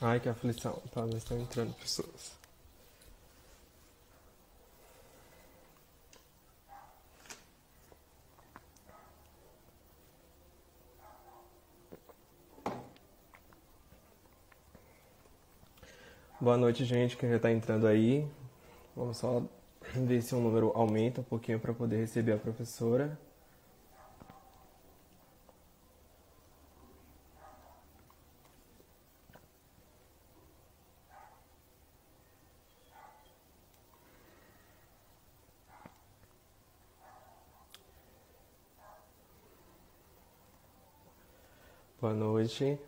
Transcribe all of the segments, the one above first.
Ai, que aflição. Tá, mas estão entrando pessoas. Boa noite, gente, que já tá entrando aí. Vamos só ver se o número aumenta um pouquinho para poder receber a professora. Boa noite.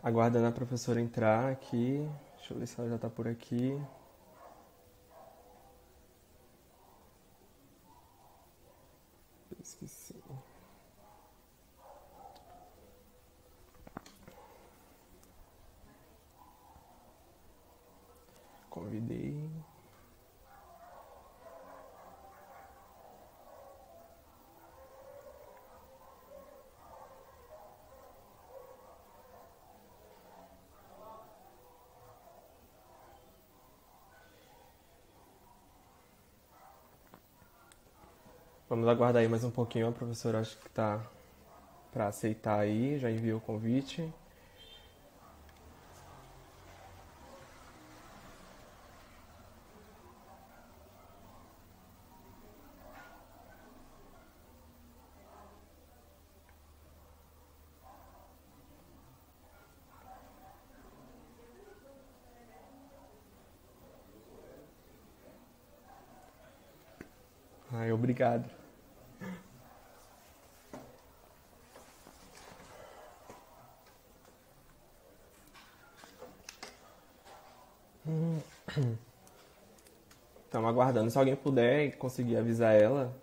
Aguardando a professora entrar aqui. Deixa eu ver se ela já tá por aqui. Esqueci. Convidei. Vamos aguardar aí mais um pouquinho. A professora acho que tá para aceitar aí. Já enviou o convite. Ai, obrigado. Estamos aguardando. Se alguém puder e conseguir avisar ela.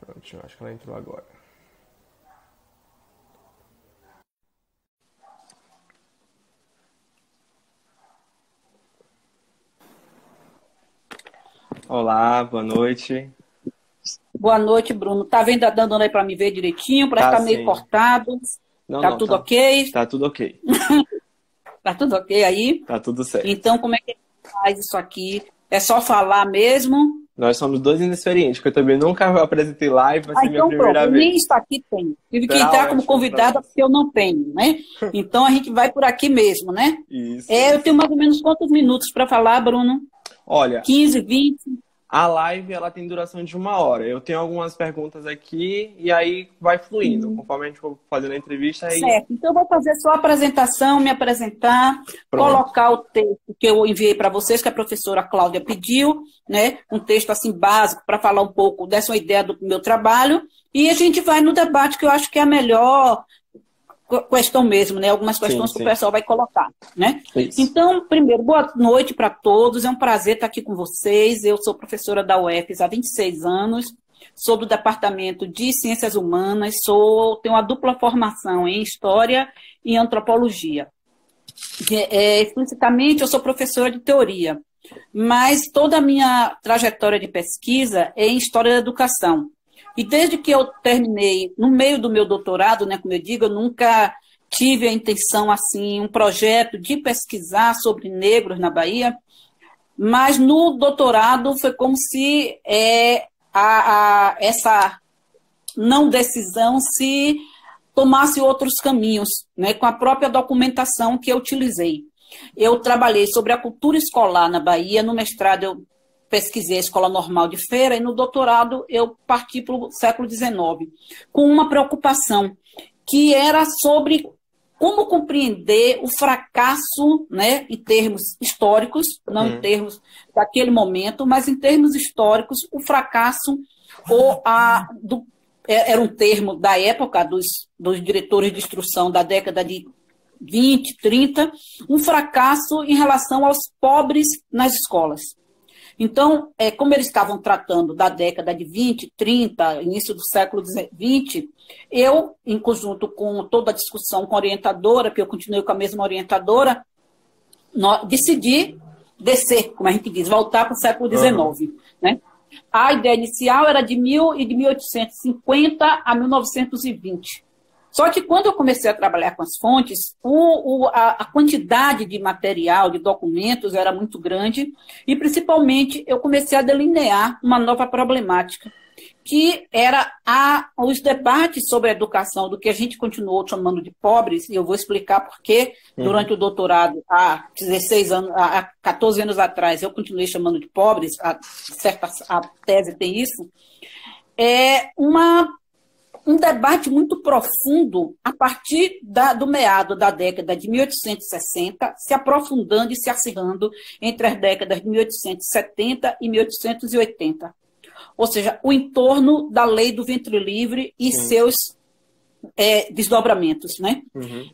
Pronto, eu acho que ela entrou agora. Olá, boa noite. Boa noite, Bruno. Tá vendo, tá dando aí para me ver direitinho? Parece que Tá tá meio sim. cortado. Não, Tá não, tudo tá, ok? tá tudo ok. Tá tudo ok aí? Tá tudo certo. Então, como é que a gente faz isso aqui? É só falar mesmo? Nós somos dois inexperientes, que eu também nunca apresentei live, vai Ah, ser minha então pronto. primeira Eu nem vez. isso aqui tenho. Tive que Será entrar como ótimo para convidada nós. porque eu não tenho, né? Então a gente vai por aqui mesmo, né? Isso, Eu tenho isso. mais ou menos quantos minutos para falar, Bruno? Olha, 15, 20? a live ela tem duração de 1 hora. Eu tenho algumas perguntas aqui e aí vai fluindo. Conforme a gente for fazendo a entrevista, aí Certo. Então, eu vou fazer só a apresentação, me apresentar, pronto. colocar o texto que eu enviei para vocês, que a professora Cláudia pediu, né? Um texto assim básico para falar um pouco dessa ideia do meu trabalho. E a gente vai no debate, que eu acho que é a melhor questão mesmo, né? Algumas Sim, questões que o sim. pessoal vai colocar, né? Isso. Então, primeiro, boa noite para todos. É um prazer estar aqui com vocês. Eu sou professora da UFES há 26 anos. Sou do Departamento de Ciências Humanas, tenho uma dupla formação em História e Antropologia. Explicitamente, eu sou professora de teoria, mas toda a minha trajetória de pesquisa é em História da Educação. E desde que eu terminei, no meio do meu doutorado, né, como eu digo, eu nunca tive a intenção, assim, um projeto de pesquisar sobre negros na Bahia, mas no doutorado foi como se essa não decisão se tomasse outros caminhos, né, com a própria documentação que eu utilizei. Eu trabalhei sobre a cultura escolar na Bahia, no mestrado eu pesquisei a Escola Normal de Feira e no doutorado eu parti para o século XIX, com uma preocupação que era sobre como compreender o fracasso, né, em termos históricos, não em termos daquele momento, mas em termos históricos, o fracasso era um termo da época dos diretores de instrução da década de 20, 30, um fracasso em relação aos pobres nas escolas. Então, como eles estavam tratando da década de 20, 30, início do século XX, eu, em conjunto com toda a discussão com a orientadora, que eu continuei com a mesma orientadora, decidi descer, como a gente diz, voltar para o século XIX. Né? A ideia inicial era de 1850 a 1920. Só que quando eu comecei a trabalhar com as fontes, a quantidade de material, de documentos era muito grande e, principalmente, eu comecei a delinear uma nova problemática, que era os debates sobre a educação, do que a gente continuou chamando de pobres, e eu vou explicar por que durante o doutorado, há 16 anos, há 14 anos atrás, eu continuei chamando de pobres, a tese tem isso, um debate muito profundo a partir do meado da década de 1860, se aprofundando e se acirrando entre as décadas de 1870 e 1880. Ou seja, o entorno da lei do ventre livre e seus desdobramentos. Né?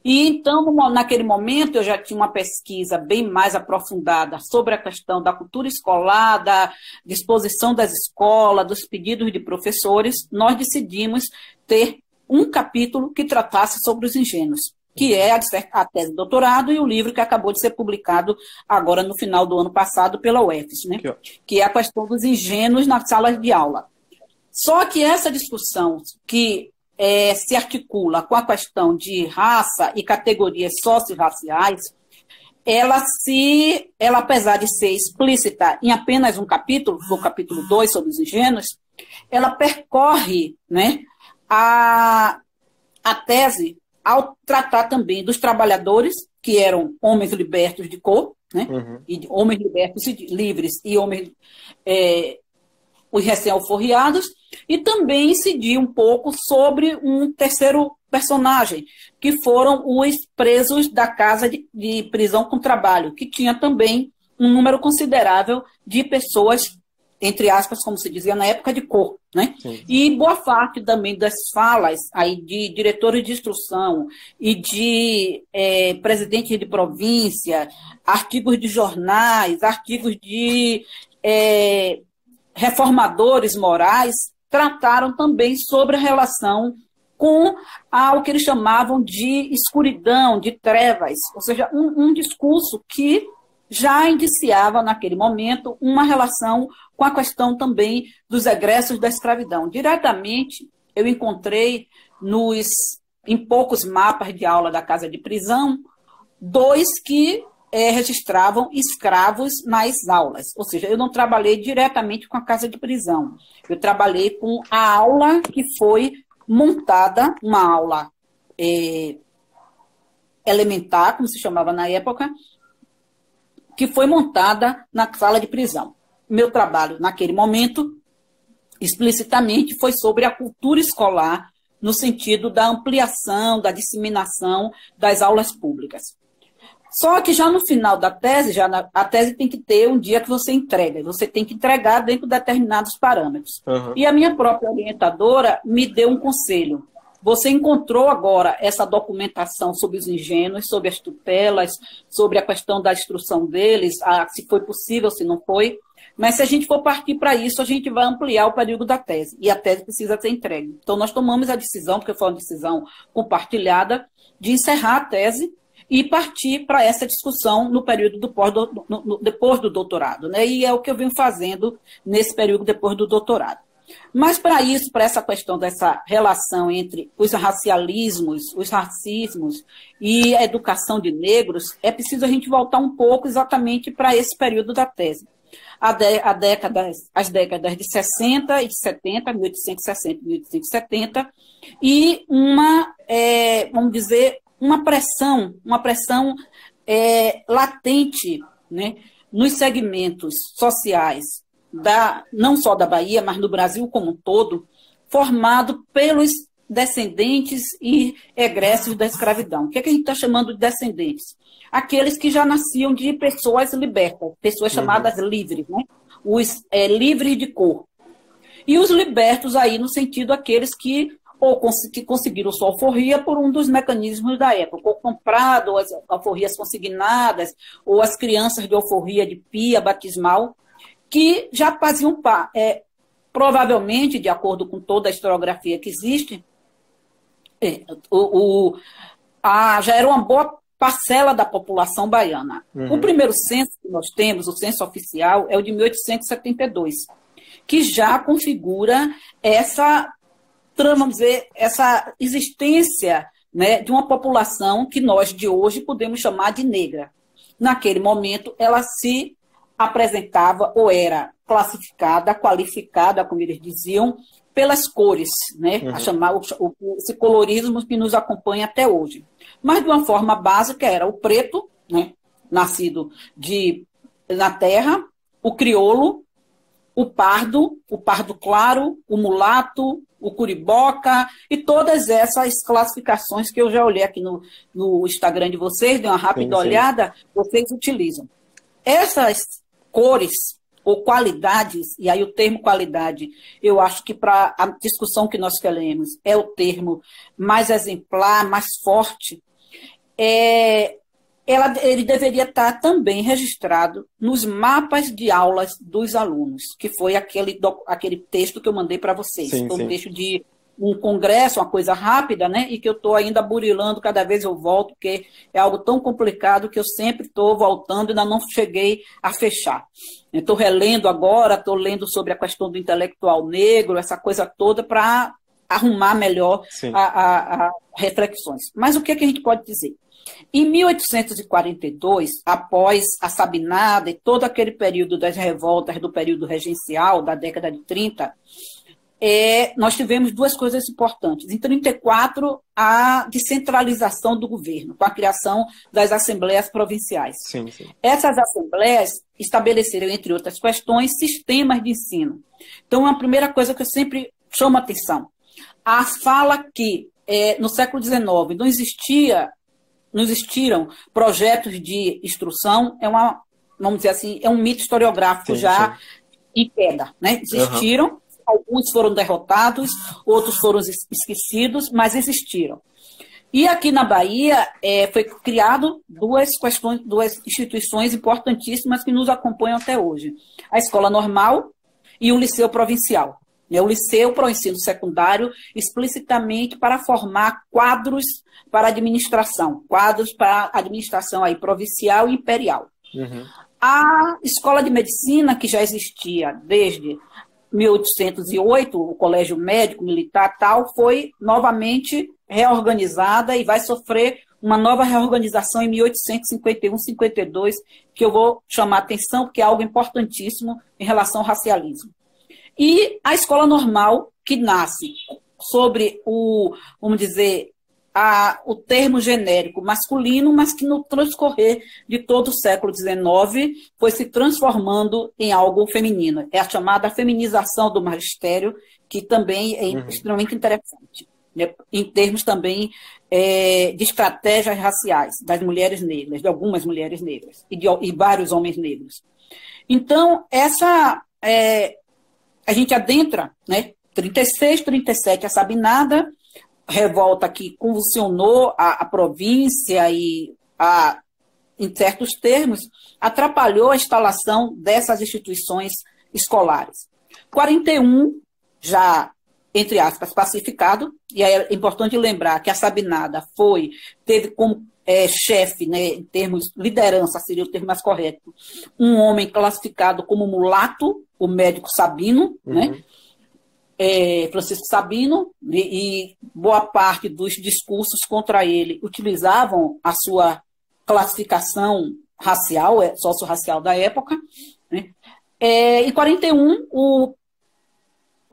E então, naquele momento, eu já tinha uma pesquisa bem mais aprofundada sobre a questão da cultura escolar, da disposição das escolas, dos pedidos de professores. Nós decidimos ter um capítulo que tratasse sobre os ingênuos, que é a tese de doutorado e o livro que acabou de ser publicado agora no final do ano passado pela UFES, né? Que é a questão dos ingênuos nas salas de aula. Só que essa discussão que se articula com a questão de raça e categorias socio-raciais, ela, apesar de ser explícita em apenas um capítulo, o capítulo 2 sobre os ingênuos, ela percorre, né, a tese ao tratar também dos trabalhadores, que eram homens libertos de cor, né, e homens libertos e livres e homens os recém-alforriados, e também incidir um pouco sobre um terceiro personagem, que foram os presos da casa de prisão com trabalho, que tinha também um número considerável de pessoas, entre aspas, como se dizia na época, de cor. Né? E boa parte também das falas aí de diretores de instrução e de presidentes de província, artigos de jornais, artigos de reformadores morais, trataram também sobre a relação com o que eles chamavam de escuridão, de trevas, ou seja, um discurso que já indiciava, naquele momento, uma relação com a questão também dos egressos da escravidão. Diretamente, eu encontrei em poucos mapas de aula da casa de prisão, 2 que registravam escravos nas aulas. Ou seja, eu não trabalhei diretamente com a casa de prisão. Eu trabalhei com a aula que foi montada, uma aula elementar, como se chamava na época, que foi montada na sala de prisão. Meu trabalho, naquele momento, explicitamente, foi sobre a cultura escolar, no sentido da ampliação, da disseminação das aulas públicas. Só que já no final da tese, a tese tem que ter um dia que você entrega, você tem que entregar dentro de determinados parâmetros. E a minha própria orientadora me deu um conselho. Você encontrou agora essa documentação sobre os ingênuos, sobre as tutelas, sobre a questão da instrução deles, se foi possível, se não foi. Mas se a gente for partir para isso, a gente vai ampliar o período da tese. E a tese precisa ser entregue. Então, nós tomamos a decisão, porque foi uma decisão compartilhada, de encerrar a tese e partir para essa discussão no período depois do doutorado. Né? E é o que eu venho fazendo nesse período depois do doutorado. Mas para isso, para essa questão dessa relação entre os racialismos, os racismos e a educação de negros, é preciso a gente voltar um pouco exatamente para esse período da tese. As décadas de 60 e de 70, 1860 e 1870, e vamos dizer, uma pressão latente, né, nos segmentos sociais, não só da Bahia, mas no Brasil como um todo, formado pelos descendentes e egressos da escravidão. O que a gente está chamando de descendentes? Aqueles que já nasciam de pessoas libertas, pessoas chamadas livres, né? Os livres de cor. E os libertos aí, no sentido aqueles que ou que conseguiram sua alforria por um dos mecanismos da época, ou comprado as alforrias consignadas, ou as crianças de alforria de pia batismal, que já faziam provavelmente, de acordo com toda a historiografia que existe, já era uma boa parcela da população baiana. O primeiro censo que nós temos, o censo oficial, é o de 1872, que já configura essa, vamos dizer, essa existência, né, de uma população que nós de hoje podemos chamar de negra. Naquele momento, ela se apresentava ou era classificada, qualificada, como eles diziam, pelas cores, né? A chamar esse colorismo que nos acompanha até hoje. Mas de uma forma básica era o preto, né? Nascido na terra, o crioulo, o pardo claro, o mulato, o curiboca e todas essas classificações que eu já olhei aqui no Instagram de vocês, dei uma rápida olhada, vocês utilizam. Essas cores ou qualidades, e aí o termo qualidade, eu acho que para a discussão que nós queremos é o termo mais exemplar, mais forte, ele deveria estar também registrado nos mapas de aulas dos alunos, que foi aquele texto que eu mandei para vocês. Foi um texto de um congresso, uma coisa rápida, né? E que eu estou ainda burilando, cada vez eu volto, porque é algo tão complicado que eu sempre estou voltando e ainda não cheguei a fechar. Estou relendo agora, estou lendo sobre a questão do intelectual negro, essa coisa toda, para arrumar melhor as reflexões. Mas o que a gente pode dizer? Em 1842, após a Sabinada e todo aquele período das revoltas do período regencial, da década de 30, nós tivemos duas coisas importantes. Em 1934, a descentralização do governo, com a criação das assembleias provinciais. Essas assembleias estabeleceram, entre outras questões, sistemas de ensino. Então, a primeira coisa que eu sempre chamo a atenção, a fala que no século XIX não existiram projetos de instrução, vamos dizer assim, é um mito historiográfico em queda, né? Existiram, alguns foram derrotados, outros foram esquecidos, mas existiram. E aqui na Bahia foi criado duas instituições importantíssimas que nos acompanham até hoje. A Escola Normal e o Liceu Provincial. O Liceu para o ensino secundário, explicitamente para formar quadros para a administração aí, provincial e imperial. A Escola de Medicina, que já existia desde 1808, o Colégio Médico Militar tal, foi novamente reorganizada e vai sofrer uma nova reorganização em 1851-52, que eu vou chamar a atenção, porque é algo importantíssimo em relação ao racialismo. E a Escola Normal, que nasce sobre vamos dizer, o termo genérico masculino, mas que no transcorrer de todo o século XIX foi se transformando em algo feminino. É a chamada feminização do magistério, que também é extremamente interessante, né? Em termos também de estratégias raciais das mulheres negras, de algumas mulheres negras e vários homens negros. Então, a gente adentra, né? 36, 37, a Sabinada, revolta que convulsionou a província e, em certos termos, atrapalhou a instalação dessas instituições escolares. 41, já, entre aspas, pacificado, e aí é importante lembrar que a Sabinada teve como chefe, né, em termos liderança, seria o termo mais correto, um homem classificado como mulato, o médico Sabino, né? Francisco Sabino, e boa parte dos discursos contra ele utilizavam a sua classificação racial, socio-racial da época, né? Em 41, o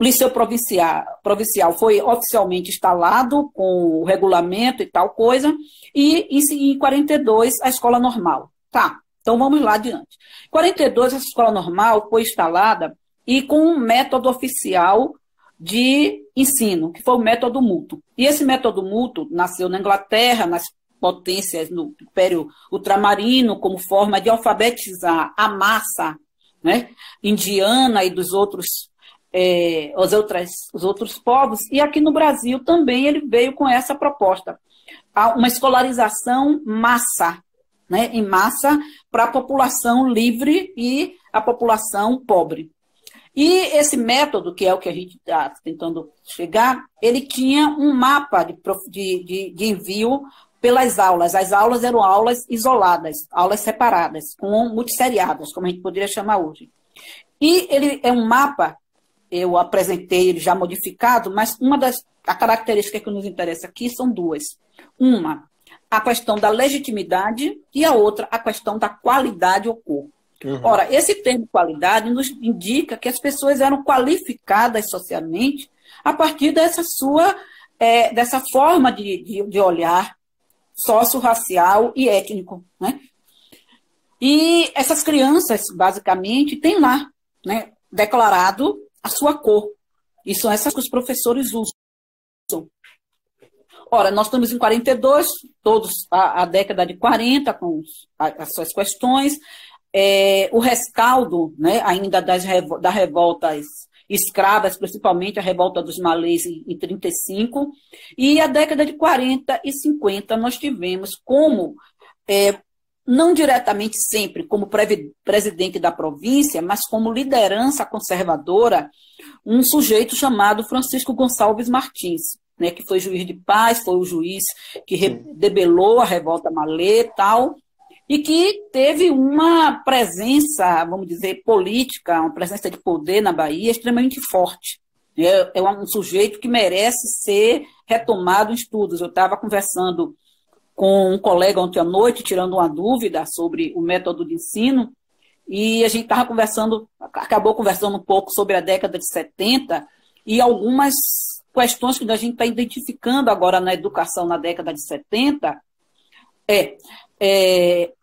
Liceu Provincial foi oficialmente instalado com o regulamento e tal coisa, e em 42 a Escola Normal. Tá, então vamos lá adiante. Em 42 a Escola Normal foi instalada e com um método oficial de ensino, que foi o método mútuo. E esse método mútuo nasceu na Inglaterra, nas potências no Império Ultramarino, como forma de alfabetizar a massa, né, indiana e dos outros os outros povos, e aqui no Brasil também ele veio com essa proposta, uma escolarização né, em massa para a população livre e a população pobre. E esse método, que é o que a gente está tentando chegar, ele tinha um mapa de envio pelas aulas. As aulas eram aulas isoladas, aulas separadas, com multisseriadas, como a gente poderia chamar hoje. E ele é um mapa, eu apresentei ele já modificado, mas a característica que nos interessa aqui são duas. Uma, a questão da legitimidade, e a outra, a questão da qualidade ou cor. Uhum. Ora, esse termo qualidade nos indica que as pessoas eram qualificadas socialmente a partir dessa forma de olhar socio-racial e étnico, né? E essas crianças, basicamente, têm lá, né, declarado a sua cor. E são essas que os professores usam. Ora, nós estamos em 42, todos a década de 40, com as suas questões. O rescaldo, né, ainda das revoltas escravas, principalmente a revolta dos malês em 35, e a década de 40 e 50 nós tivemos como, não diretamente sempre como presidente da província, mas como liderança conservadora, um sujeito chamado Francisco Gonçalves Martins, né, que foi juiz de paz, foi o juiz que debelou a revolta malê e tal, e que teve uma presença, vamos dizer, política, uma presença de poder na Bahia extremamente forte. É um sujeito que merece ser retomado em estudos. Eu estava conversando com um colega ontem à noite, tirando uma dúvida sobre o método de ensino, e a gente acabou conversando um pouco sobre a década de 70 e algumas questões que a gente está identificando agora na educação na década de 70,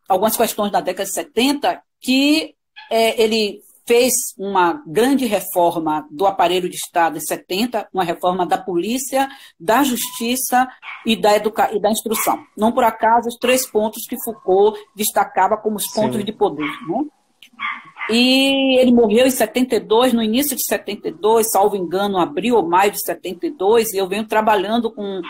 algumas questões da década de 70 que ele fez uma grande reforma do aparelho de Estado em 70, uma reforma da polícia, da justiça e da instrução. Não por acaso os 3 pontos que Foucault destacava como os pontos de poder, né? E ele morreu em 72, no início de 72, salvo engano, abril ou maio de 72, e eu venho trabalhando com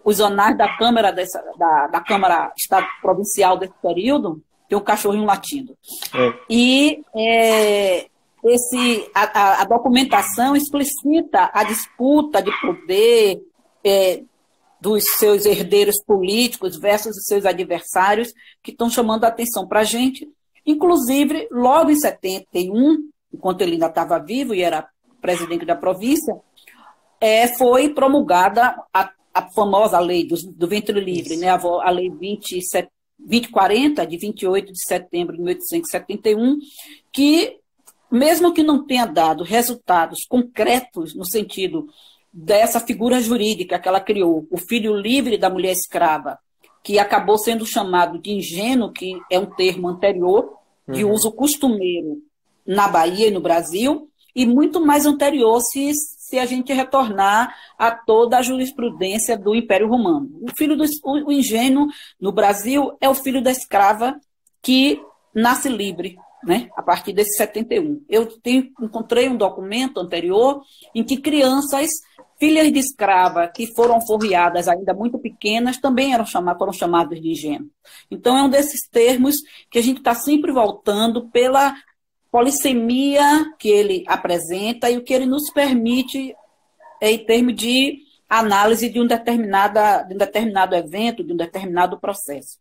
os anais da Câmara, da Câmara Estado Provincial desse período, tem um cachorrinho latindo. E a documentação explicita a disputa de poder dos seus herdeiros políticos versus os seus adversários, que estão chamando a atenção para a gente. Inclusive, logo em 71, enquanto ele ainda estava vivo e era presidente da província, foi promulgada a famosa lei do ventre livre, né? A lei 2040, de 28 de setembro de 1871, que, mesmo que não tenha dado resultados concretos no sentido dessa figura jurídica que ela criou, o filho livre da mulher escrava, que acabou sendo chamado de ingênuo, que é um termo anterior, de uso costumeiro na Bahia e no Brasil, e muito mais anterior se a gente retornar a toda a jurisprudência do Império Romano. O ingênuo no Brasil é o filho da escrava que nasce livre, né, a partir desse 71. Eu encontrei um documento anterior em que crianças, filhas de escrava, que foram alforriadas ainda muito pequenas, também foram chamadas de ingênuos. Então, é um desses termos que a gente está sempre voltando pela polissemia que ele apresenta e o que ele nos permite em termos de análise de um determinado evento, de um determinado processo.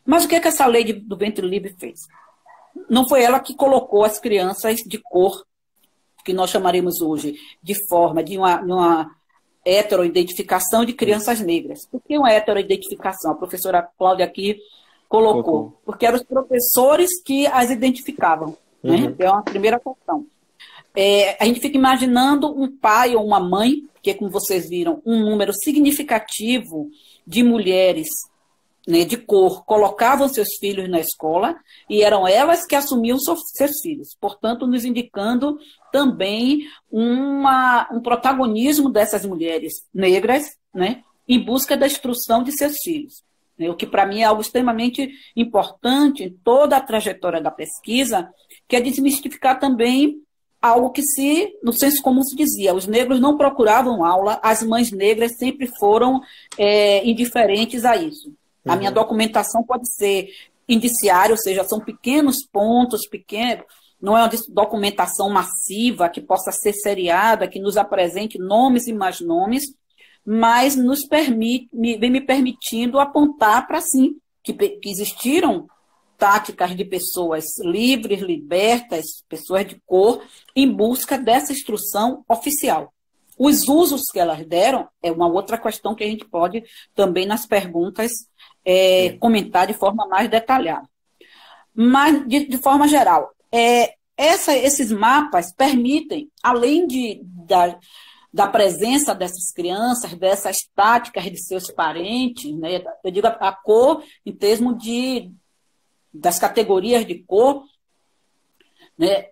Mas o que essa lei do ventre livre fez? Não foi ela que colocou as crianças de cor, que nós chamaremos hoje, de uma heteroidentificação de crianças negras. Por que uma heteroidentificação? A professora Cláudia aqui colocou. Porque eram os professores que as identificavam. Né? É uma primeira questão. A gente fica imaginando um pai ou uma mãe, que, como vocês viram, um número significativo de mulheres, né, de cor, colocavam seus filhos na escola e eram elas que assumiam seus filhos, portanto, nos indicando também um protagonismo dessas mulheres negras, né, em busca da instrução de seus filhos. O que, para mim, é algo extremamente importante em toda a trajetória da pesquisa, que é desmistificar também algo que no senso comum se dizia, os negros não procuravam aula, as mães negras sempre foram indiferentes a isso. A minha documentação pode ser indiciária, ou seja, são pequenos pontos, pequenos, não é uma documentação massiva que possa ser seriada, que nos apresente nomes e mais nomes, mas vem me permitindo apontar para sim, que existiram táticas de pessoas livres, libertas, pessoas de cor, em busca dessa instrução oficial. Os usos que elas deram é uma outra questão que a gente pode também nas perguntas comentar de forma mais detalhada. Mas, de forma geral, esses mapas permitem, além da presença dessas crianças, dessas táticas de seus parentes, né? Eu digo a cor em termos das categorias de cor, né?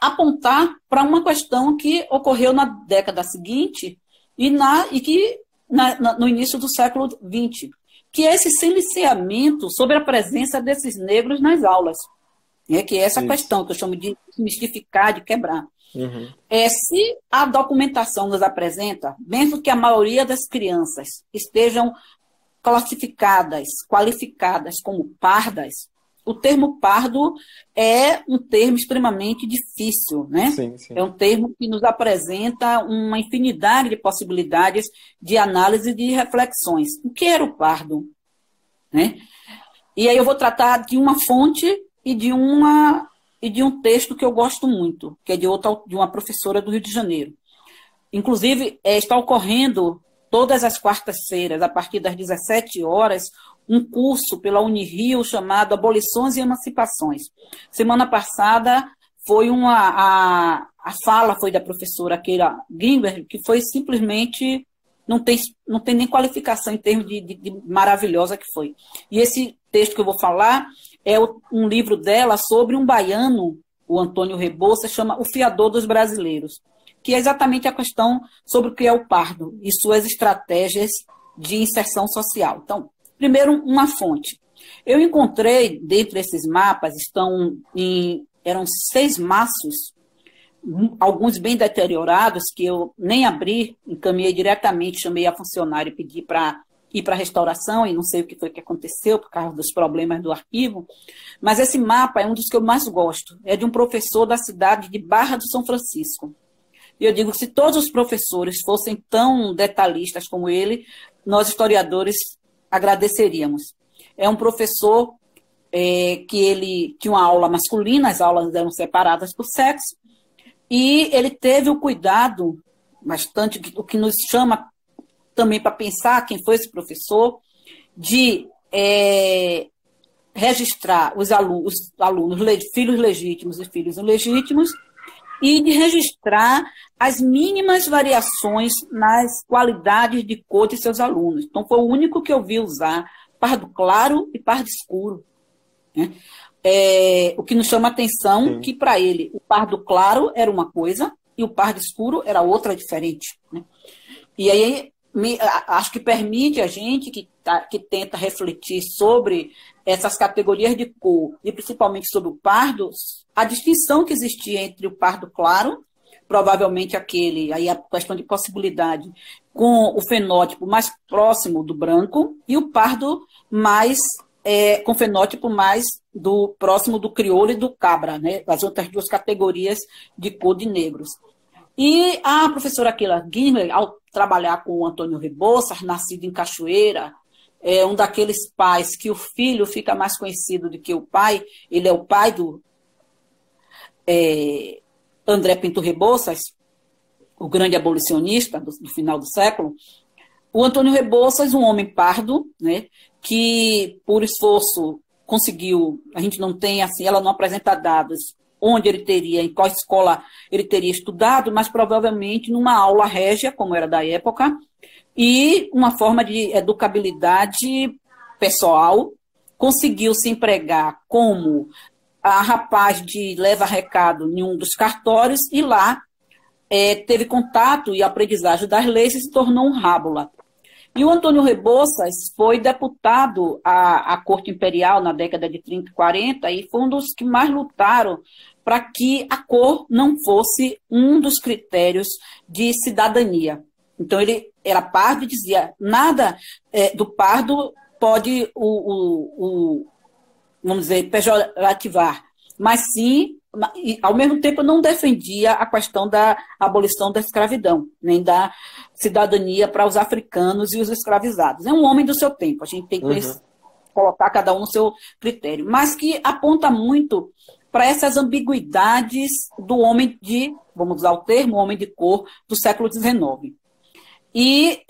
Apontar para uma questão que ocorreu na década seguinte e que no início do século XX, que é esse silenciamento sobre a presença desses negros nas aulas. Que é essa questão que eu chamo de mistificar, de quebrar. Se a documentação nos apresenta, mesmo que a maioria das crianças estejam classificadas, qualificadas como pardas, o termo pardo é um termo extremamente difícil, né? Sim, sim. É um termo que nos apresenta uma infinidade de possibilidades de análise e de reflexões. O que era o pardo? Né? E aí eu vou tratar de uma fonte e de um texto que eu gosto muito, que é de uma professora do Rio de Janeiro. Inclusive, está ocorrendo todas as quartas-feiras, a partir das 17 horas, um curso pela Unirio chamado Abolições e Emancipações. Semana passada foi a fala foi da professora Keira Grimberg, que foi simplesmente, não tem nem qualificação em termos de maravilhosa que foi. E esse texto que eu vou falar é um livro dela sobre um baiano, o Antônio Rebouças, chama O Fiador dos Brasileiros, que é exatamente a questão sobre o que é o pardo e suas estratégias de inserção social. Então, primeiro, uma fonte. Eu encontrei, dentre esses mapas, eram 6 maços, alguns bem deteriorados, que eu nem abri, encaminhei diretamente, chamei a funcionária e pedi para ir para a restauração, e não sei o que foi que aconteceu por causa dos problemas do arquivo, mas esse mapa é um dos que eu mais gosto, é de um professor da cidade de Barra do São Francisco. E eu digo, se todos os professores fossem tão detalhistas como ele, nós historiadores agradeceríamos. É um professor que ele tinha uma aula masculina, as aulas eram separadas por sexo, e ele teve o cuidado, bastante, o que nos chama também para pensar quem foi esse professor, de registrar os alunos, filhos legítimos e filhos ilegítimos, e de registrar as mínimas variações nas qualidades de cor de seus alunos. Então, foi o único que eu vi usar pardo claro e pardo escuro. Né? O que nos chama a atenção, que para ele o pardo claro era uma coisa e o pardo escuro era outra diferente. Né? E aí acho que permite a gente que tenta refletir sobre essas categorias de cor e principalmente sobre o pardo, a distinção que existia entre o pardo claro, provavelmente aí a questão de possibilidade, com o fenótipo mais próximo do branco, e o pardo com fenótipo mais próximo do crioulo e do cabra, né? As outras 2 categorias de cor de negros. E a professora Keira Grimberg, ao trabalhar com o Antônio Rebouças, nascido em Cachoeira, é um daqueles pais que o filho fica mais conhecido do que o pai, ele é o pai do André Pinto Rebouças, o grande abolicionista do final do século. O Antônio Rebouças, um homem pardo, né, que por esforço conseguiu, a gente não tem assim, ela não apresenta dados onde ele teria, em qual escola ele teria estudado, mas provavelmente numa aula régia, como era da época, e uma forma de educabilidade pessoal, conseguiu se empregar como rapaz de leva-recado em um dos cartórios, e lá teve contato e aprendizagem das leis e se tornou um rábula. E o Antônio Rebouças foi deputado à Corte Imperial na década de 30 e 40 e foi um dos que mais lutaram para que a cor não fosse um dos critérios de cidadania. Então, ele era pardo e dizia, nada do pardo pode, vamos dizer, pejorativar, mas sim, ao mesmo tempo, não defendia a questão da abolição da escravidão, nem da cidadania para os africanos e os escravizados. É um homem do seu tempo, a gente tem que colocar cada um no seu critério, mas que aponta muito para essas ambiguidades do homem vamos usar o termo, homem de cor, do século XIX. E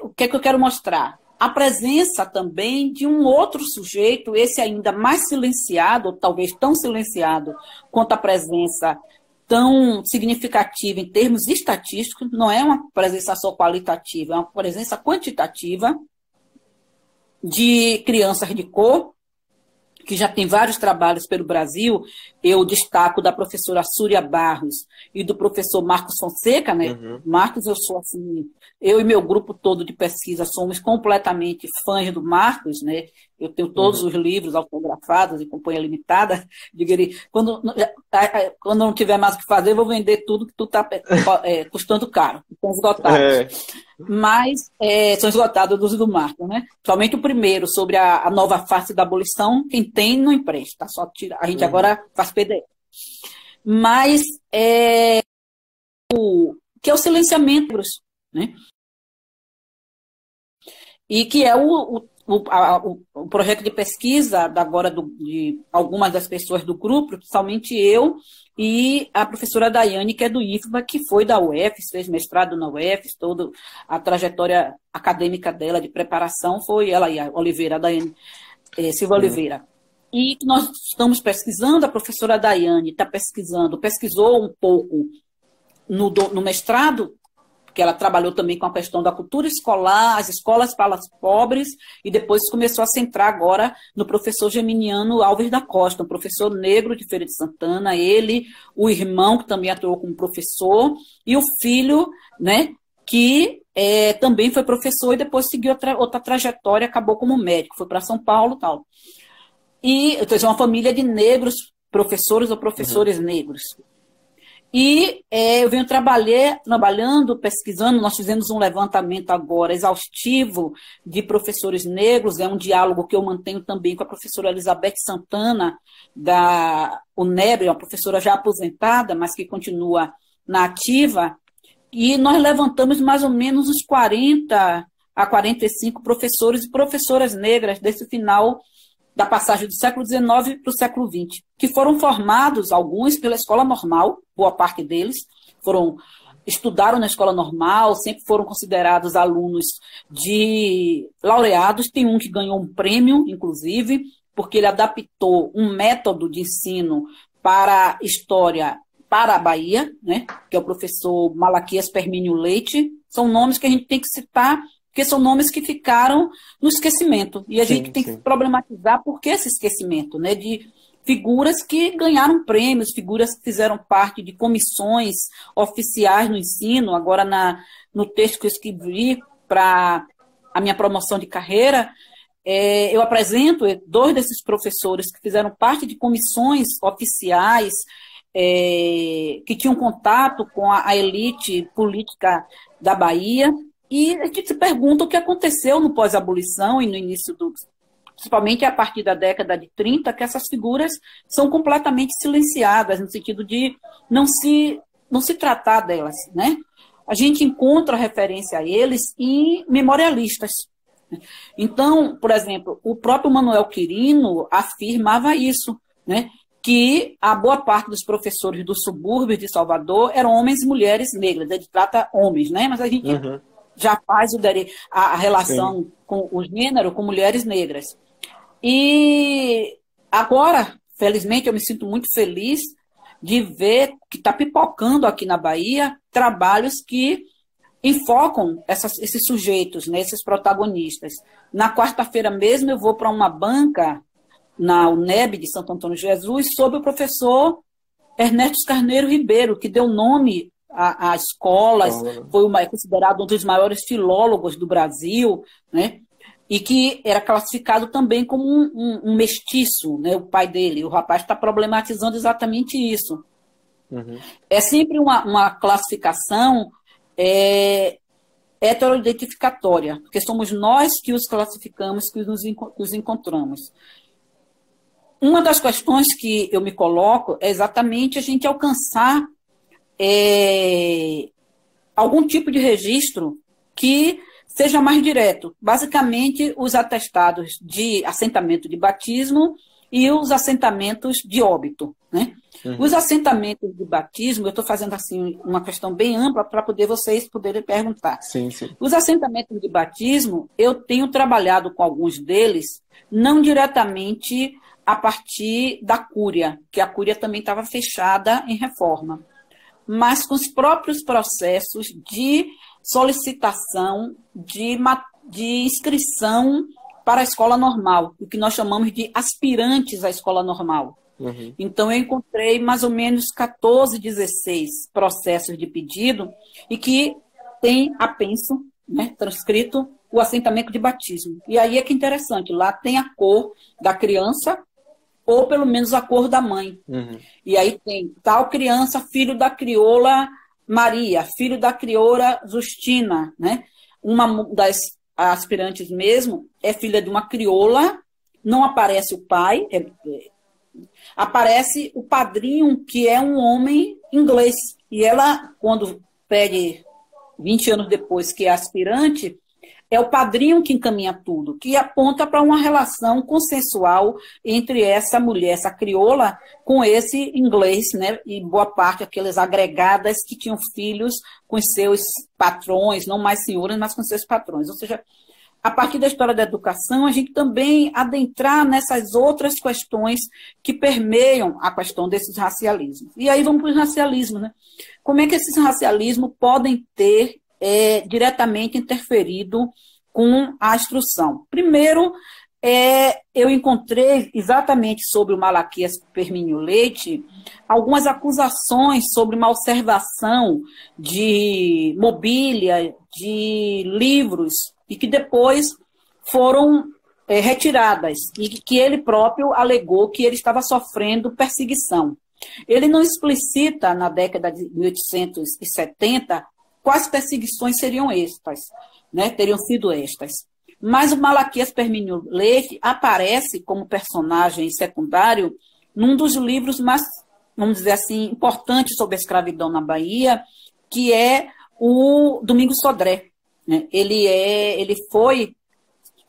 o que é que eu quero mostrar? A presença também de um outro sujeito, esse ainda mais silenciado, ou talvez tão silenciado quanto a presença tão significativa em termos estatísticos, não é uma presença só qualitativa, é uma presença quantitativa de crianças de cor, que já tem vários trabalhos pelo Brasil. Eu destaco da professora Súria Barros e do professor Marcos Fonseca, né? Marcos, eu sou assim, eu e meu grupo todo de pesquisa somos completamente fãs do Marcos, né? Eu tenho todos os livros autografados e Companhia Limitada. Quando não tiver mais o que fazer, eu vou vender tudo que tu está custando caro, estão esgotados. Mas são esgotados dos do Marcos, né? Somente o primeiro, sobre a nova face da abolição, quem tem não empresta, só tira. A gente agora faz PDF. Mas que é o silenciamento, né? E que é o projeto de pesquisa agora de algumas das pessoas do grupo, principalmente eu e a professora Daiane, que é do IFBA, que foi da UF, fez mestrado na UF, toda a trajetória acadêmica dela de preparação foi ela e a Oliveira, a Daiane Silva Oliveira. E nós estamos pesquisando, a professora Daiane pesquisou um pouco no mestrado, porque ela trabalhou também com a questão da cultura escolar, as escolas para os pobres, e depois começou a centrar agora no professor Geminiano Alves da Costa, um professor negro de Feira de Santana, ele, o irmão, que também atuou como professor, e o filho, né, que também foi professor e depois seguiu outra trajetória, acabou como médico, foi para São Paulo e tal. E, então, é uma família de negros, professores ou professores negros. E eu venho trabalhando, pesquisando, nós fizemos um levantamento agora exaustivo de professores negros, é um diálogo que eu mantenho também com a professora Elizabeth Santana, da UNEB, uma professora já aposentada, mas que continua na ativa, e nós levantamos mais ou menos uns 40 a 45 professores e professoras negras desse final da passagem do século XIX para o século XX, que foram formados, alguns, pela escola normal, boa parte deles, estudaram na escola normal, sempre foram considerados alunos de laureados, tem um que ganhou um prêmio, inclusive, porque ele adaptou um método de ensino para história para a Bahia, né, que é o professor Malaquias Permínio Leite. São nomes que a gente tem que citar, porque são nomes que ficaram no esquecimento. E a gente tem que problematizar por que esse esquecimento, né? De figuras que ganharam prêmios, figuras que fizeram parte de comissões oficiais no ensino. Agora, no texto que eu escrevi para a minha promoção de carreira, eu apresento 2 desses professores que fizeram parte de comissões oficiais, que tinham contato com a elite política da Bahia. E a gente se pergunta o que aconteceu no pós-abolição e no início principalmente a partir da década de 30, que essas figuras são completamente silenciadas, no sentido de não se tratar delas, né? A gente encontra referência a eles em memorialistas. Então, por exemplo, o próprio Manuel Quirino afirmava isso, né? Que a boa parte dos professores dos subúrbios de Salvador eram homens e mulheres negras. Ele trata homens, né? Mas a gente já faz a relação com o gênero com mulheres negras. E agora, felizmente, eu me sinto muito feliz de ver que está pipocando aqui na Bahia trabalhos que enfocam esses sujeitos, né, esses protagonistas. Na quarta-feira mesmo eu vou para uma banca na UNEB de Santo Antônio de Jesus sobre o professor Ernesto Carneiro Ribeiro, que deu nome a escola, é considerado um dos maiores filólogos do Brasil, né? E que era classificado também como um mestiço, né? O pai dele. O rapaz está problematizando exatamente isso. Uhum. É sempre uma classificação heteroidentificatória, porque somos nós que os classificamos, que os encontramos. Uma das questões que eu me coloco é exatamente a gente alcançar algum tipo de registro que seja mais direto. Basicamente, os atestados de assentamento de batismo e os assentamentos de óbito, né? Uhum. Os assentamentos de batismo, eu estou fazendo assim uma questão bem ampla para vocês poderem perguntar. Sim, sim. Os assentamentos de batismo, eu tenho trabalhado com alguns deles, não diretamente a partir da Cúria, que a Cúria também estava fechada em reforma, mas com os próprios processos de solicitação de inscrição para a escola normal, o que nós chamamos de aspirantes à escola normal. Uhum. Então, eu encontrei mais ou menos 14, 16 processos de pedido e que tem apenso, né, transcrito, o assentamento de batismo. E aí é que é interessante, lá tem a cor da criança ou pelo menos a cor da mãe. Uhum. E aí tem tal criança, filho da crioula Maria, filho da crioula Justina, né? Uma das aspirantes mesmo é filha de uma crioula, não aparece o pai, aparece o padrinho, que é um homem inglês. E ela, quando pede 20 anos depois que é aspirante, é o padrinho que encaminha tudo, que aponta para uma relação consensual entre essa mulher, essa crioula, com esse inglês, né? E boa parte aquelas agregadas que tinham filhos com seus patrões, não mais senhoras, mas com seus patrões. Ou seja, a partir da história da educação, a gente também adentrar nessas outras questões que permeiam a questão desses racialismos. E aí vamos para os racialismos, né? Como é que esses racialismos podem ter diretamente interferido com a instrução? Primeiro, eu encontrei exatamente sobre o Malaquias Permínio Leite algumas acusações sobre uma observação de mobília, de livros, e que depois foram retiradas, e que ele próprio alegou que ele estava sofrendo perseguição. Ele não explicita, na década de 1870, quais perseguições seriam estas, né? Teriam sido estas. Mas o Malaquias Permínio Leite aparece como personagem secundário num dos livros mais, vamos dizer assim, importantes sobre a escravidão na Bahia, que é o Domingos Sodré, né? Ele foi,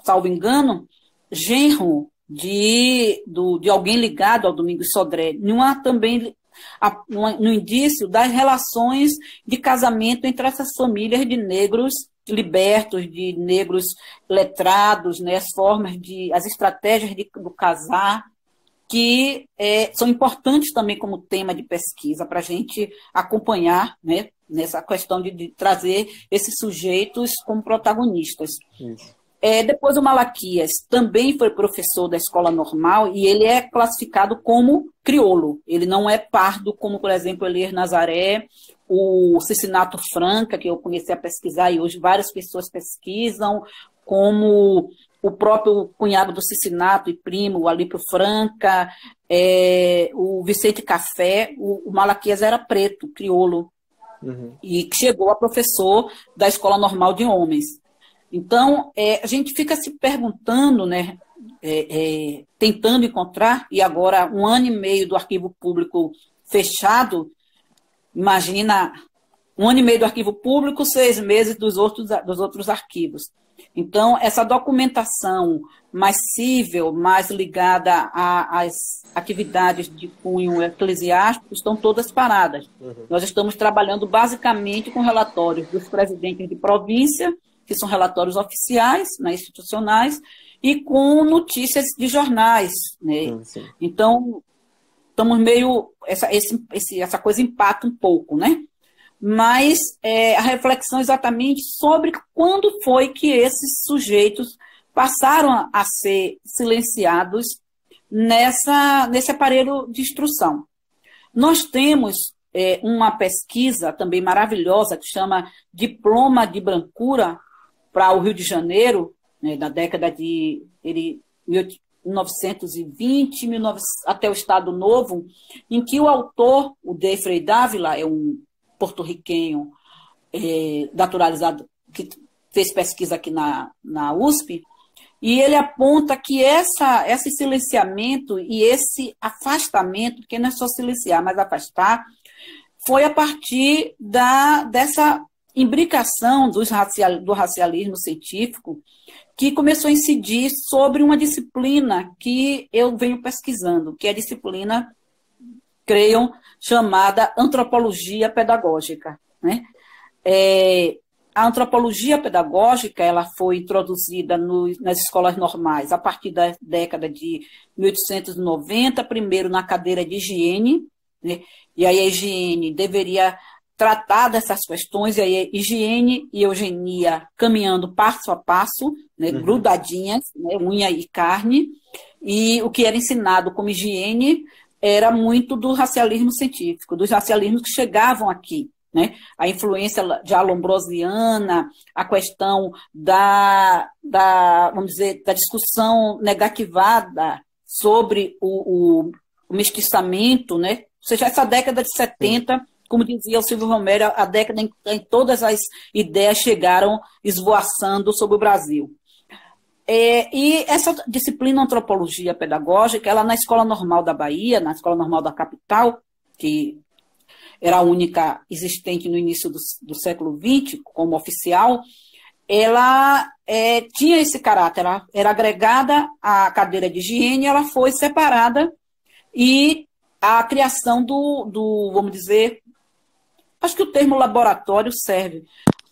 salvo engano, genro de alguém ligado ao Domingos Sodré, no indício das relações de casamento entre essas famílias de negros libertos, de negros letrados, né, as estratégias do casar, que são importantes também como tema de pesquisa para a gente acompanhar, né, nessa questão de trazer esses sujeitos como protagonistas. Isso. Depois o Malaquias também foi professor da escola normal e ele é classificado como crioulo. Ele não é pardo, como, por exemplo, Elias Nazaré, o Cicinato Franca, que eu comecei a pesquisar e hoje várias pessoas pesquisam, como o próprio cunhado do Cicinato e primo, o Alípio Franca, o Vicente Café. O Malaquias era preto, crioulo, e chegou a professor da escola normal de homens. Então, a gente fica se perguntando, né, tentando encontrar, e agora 1 ano e meio do arquivo público fechado, imagina, 1 ano e meio do arquivo público, 6 meses dos outros arquivos. Então, essa documentação mais cível, mais ligada às atividades de cunho eclesiástico, estão todas paradas. Nós estamos trabalhando basicamente com relatórios dos presidentes de província, que são relatórios oficiais, né, institucionais, e com notícias de jornais, né? Então, estamos meio... Essa coisa empata um pouco, né? Mas a reflexão exatamente sobre quando foi que esses sujeitos passaram a ser silenciados nesse aparelho de instrução. Nós temos uma pesquisa também maravilhosa que chama Diploma de Brancura para o Rio de Janeiro, né, da década de 1920, até o Estado Novo, em que o autor, o De Frei Dávila, é um porto-riquenho naturalizado, que fez pesquisa aqui na USP, e ele aponta que esse silenciamento e esse afastamento, que não é só silenciar, mas afastar, foi a partir dessa imbricação do racialismo científico que começou a incidir sobre uma disciplina que eu venho pesquisando, que é a disciplina, creiam, chamada antropologia pedagógica, né? A antropologia pedagógica ela foi introduzida nas escolas normais a partir da década de 1890, primeiro na cadeira de higiene, né? E aí a higiene deveria tratar dessas questões, e aí higiene e eugenia caminhando passo a passo, né, grudadinhas, né, unha e carne, e o que era ensinado como higiene era muito do racialismo científico, dos racialismos que chegavam aqui, né? A influência ambrosiana, a questão vamos dizer, da discussão negativada sobre o mestiçamento, né? Ou seja, essa década de 70, como dizia o Silvio Romero, a década em que todas as ideias chegaram esvoaçando sobre o Brasil. E essa disciplina antropologia pedagógica, ela na Escola Normal da Bahia, na Escola Normal da capital, que era a única existente no início do século XX, como oficial, ela tinha esse caráter, ela era agregada à cadeira de higiene, ela foi separada, e a criação vamos dizer, acho que o termo laboratório serve,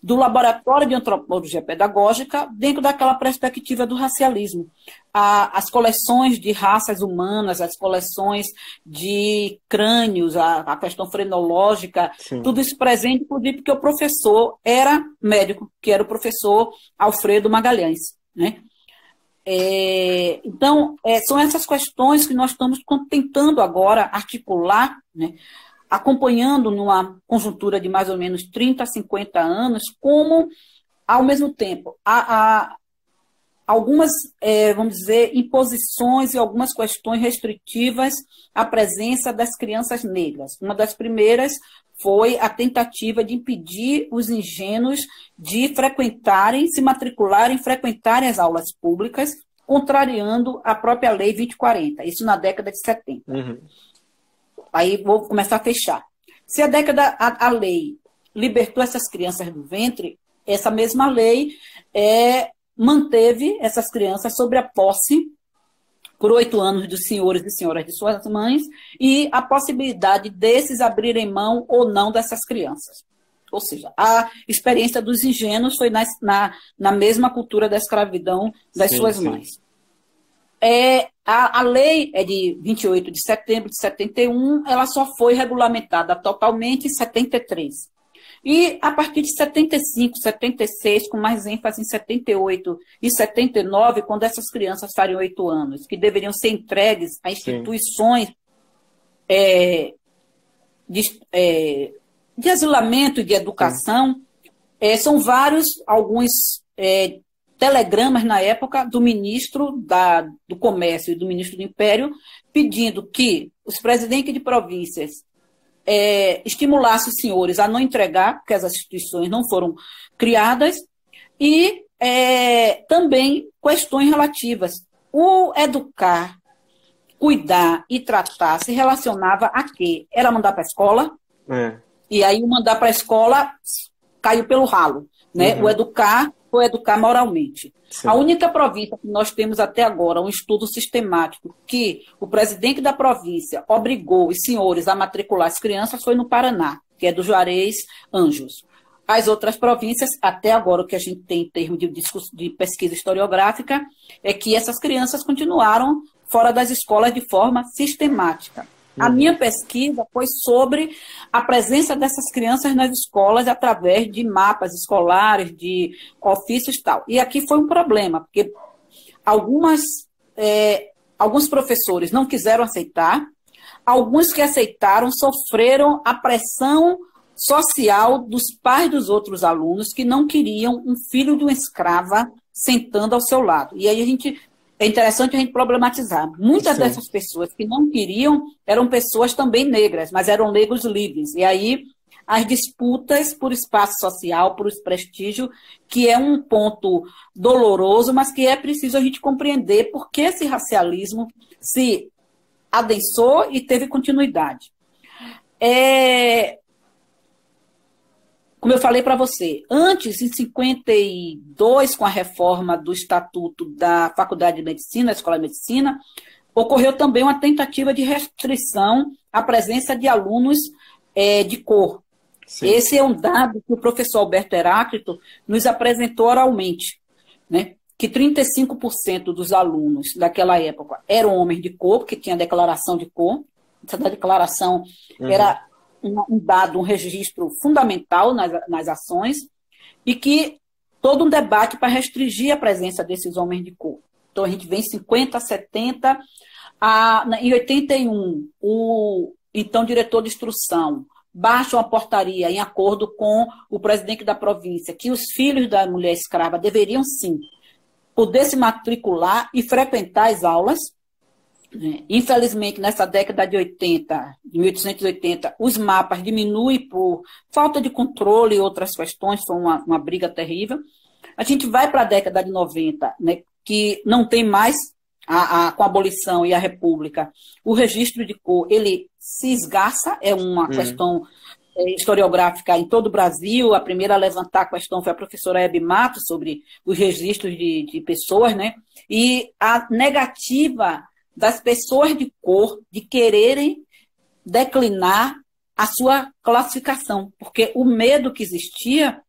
do laboratório de antropologia pedagógica dentro daquela perspectiva do racialismo. As coleções de raças humanas, as coleções de crânios, a questão frenológica, sim, tudo isso presente, inclusive porque o professor era médico, que era o professor Alfredo Magalhães, né? Então, são essas questões que nós estamos tentando agora articular, né, acompanhando numa conjuntura de mais ou menos 30 a 50 anos, como, ao mesmo tempo, há algumas, vamos dizer, imposições e algumas questões restritivas à presença das crianças negras. Uma das primeiras foi a tentativa de impedir os ingênuos de se matricularem, frequentarem as aulas públicas, contrariando a própria Lei 2040, isso na década de 70. Uhum. Aí vou começar a fechar. Se a lei libertou essas crianças do ventre, essa mesma lei manteve essas crianças sob a posse por 8 anos dos senhores e senhoras de suas mães e a possibilidade desses abrirem mão ou não dessas crianças. Ou seja, a experiência dos ingênuos foi na mesma cultura da escravidão das suas mães. A lei é de 28 de setembro de 71, ela só foi regulamentada totalmente em 73. E a partir de 75, 76, com mais ênfase em 78 e 79, quando essas crianças fariam 8 anos, que deveriam ser entregues a instituições de asilamento e de educação, são alguns telegramas na época do ministro do Comércio e do ministro do Império, pedindo que os presidentes de províncias estimulassem os senhores a não entregar, porque as instituições não foram criadas, e também questões relativas. O educar, cuidar e tratar se relacionava a quê? Era mandar para a escola, e aí o mandar para a escola caiu pelo ralo, né? Uhum. O educar foi educar moralmente. Sim. A única província que nós temos até agora, um estudo sistemático, que o presidente da província obrigou os senhores a matricular as crianças foi no Paraná, que é do Juarez Anjos. As outras províncias, até agora, o que a gente tem em termos de pesquisa historiográfica, é que essas crianças continuaram fora das escolas de forma sistemática. A minha pesquisa foi sobre a presença dessas crianças nas escolas através de mapas escolares, de ofícios e tal. E aqui foi um problema, porque alguns professores não quiseram aceitar, Alguns que aceitaram sofreram a pressão social dos pais dos outros alunos que não queriam um filho de uma escrava sentando ao seu lado. E aí é interessante a gente problematizar. Muitas dessas pessoas que não queriam eram pessoas também negras, mas eram negros livres. E aí as disputas por espaço social, por prestígio, que é um ponto doloroso, mas que é preciso a gente compreender porque esse racialismo se adensou e teve continuidade. Como eu falei para você, antes, em 52, com a reforma do Estatuto da Faculdade de Medicina, da Escola de Medicina, ocorreu também uma tentativa de restrição à presença de alunos de cor. Sim. Esse é um dado que o professor Alberto Heráclito nos apresentou oralmente, né? Que 35% dos alunos daquela época eram homens de cor, porque tinha declaração de cor. Essa declaração era um dado, um registro fundamental nas ações, e que todo um debate para restringir a presença desses homens de cor. Então, a gente vem em 50, 70, em 81, o então diretor de instrução baixa uma portaria em acordo com o presidente da província, que os filhos da mulher escrava deveriam, sim, poder se matricular e frequentar as aulas. Infelizmente, nessa década de 80, de 1880, os mapas diminuem por falta de controle e outras questões, foi uma briga terrível. A gente vai para a década de 90, né, que não tem mais, com a abolição e a república, o registro de cor, ele se esgarça, é uma questão historiográfica em todo o Brasil. A primeira a levantar a questão foi a professora Hebe Matos, sobre os registros de pessoas, né? E a negativa das pessoas de cor de quererem declinar a sua classificação, porque o medo que existia,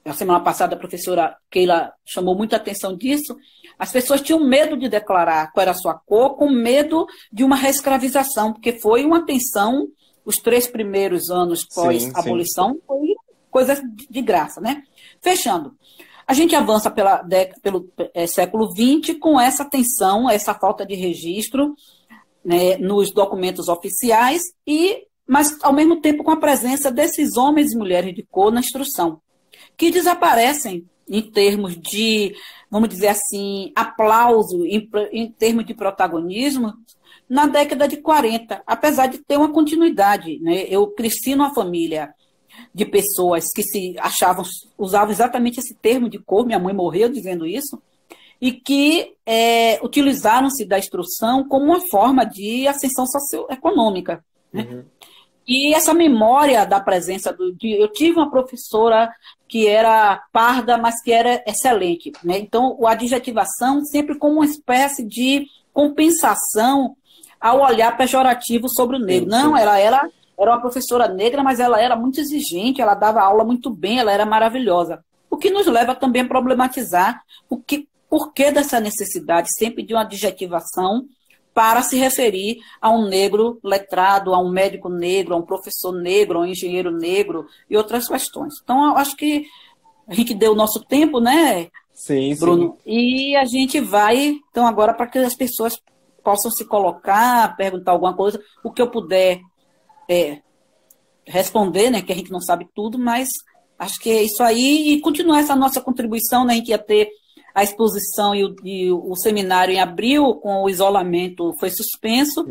a semana passada a professora Keila chamou muita atenção disso, as pessoas tinham medo de declarar qual era a sua cor, com medo de uma reescravização, porque foi uma tensão, os 3 primeiros anos pós-abolição, foi coisa de graça, né? Fechando. A gente avança pelo século XX com essa tensão, essa falta de registro, né, nos documentos oficiais, mas, ao mesmo tempo, com a presença desses homens e mulheres de cor na instrução, que desaparecem em termos de, vamos dizer assim, aplauso, em termos de protagonismo, na década de 40, apesar de ter uma continuidade, né? Eu cresci numa família de pessoas que usavam exatamente esse termo de cor, minha mãe morreu dizendo isso, e que utilizaram-se da instrução como uma forma de ascensão socioeconômica, né? E essa memória da presença eu tive uma professora que era parda, mas que era excelente, né? Então, a adjetivação sempre como uma espécie de compensação ao olhar pejorativo sobre o negro. Não, ela era uma professora negra, mas ela era muito exigente, ela dava aula muito bem, ela era maravilhosa. O que nos leva também a problematizar por que dessa necessidade sempre de uma adjetivação para se referir a um negro letrado, a um médico negro, a um professor negro, a um engenheiro negro e outras questões. Então, eu acho que a gente deu o nosso tempo, né, sim, Bruno? Sim. E a gente vai, então, agora para que as pessoas possam se colocar, perguntar alguma coisa, o que eu puder responder, né, que a gente não sabe tudo, mas acho que é isso aí, e continuar essa nossa contribuição, né, a gente ia ter a exposição e o seminário em abril, com o isolamento foi suspenso,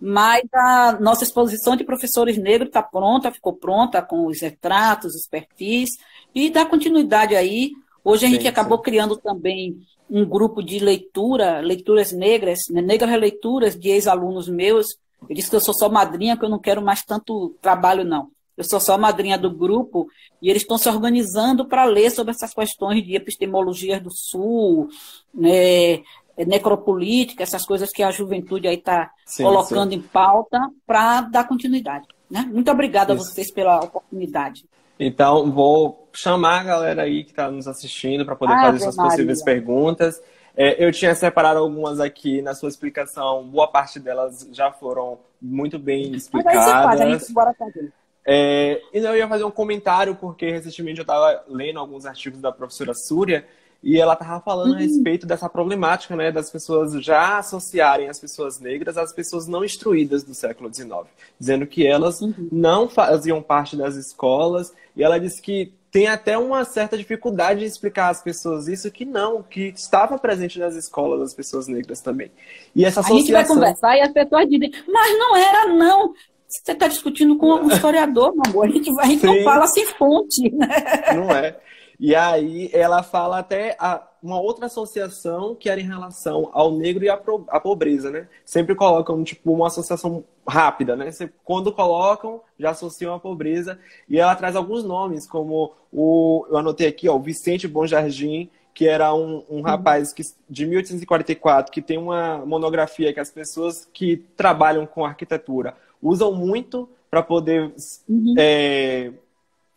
mas a nossa exposição de professores negros está pronta, ficou pronta, com os retratos, os perfis, e dá continuidade aí. Hoje a gente acabou criando também um grupo de leituras negras, né, negras releituras de ex-alunos meus. Eu disse que eu sou só madrinha, que eu não quero mais tanto trabalho, não. Eu sou só madrinha do grupo, e eles estão se organizando para ler sobre essas questões de epistemologias do Sul, né, necropolítica, essas coisas que a juventude aí está colocando em pauta para dar continuidade, né? Muito obrigada a vocês pela oportunidade. Então, vou chamar a galera aí que está nos assistindo para poder fazer suas possíveis perguntas. Eu tinha separado algumas aqui na sua explicação, boa parte delas já foram muito bem explicadas. Mas aí você faz, a gente bora fazer. E eu ia fazer um comentário, porque recentemente eu estava lendo alguns artigos da professora Súria, e ela estava falando a respeito dessa problemática, né, das pessoas já associarem as pessoas negras às pessoas não instruídas do século XIX, dizendo que elas não faziam parte das escolas, e ela disse que tem até uma certa dificuldade de explicar às pessoas isso, que não, que estava presente nas escolas das pessoas negras também. E essa associação... A gente vai conversar e as pessoas dizem, mas não era, não. Você está discutindo com um historiador, meu amor. A gente não fala sem fonte, né? Não é. E aí ela fala até uma outra associação que era em relação ao negro e à pobreza, né? Sempre colocam, tipo, uma associação rápida, né? Quando colocam, já associam à pobreza. E ela traz alguns nomes, como eu anotei aqui, ó, o Vicente Bom Jardim, que era um rapaz de 1844, que tem uma monografia que as pessoas que trabalham com arquitetura usam muito para poder...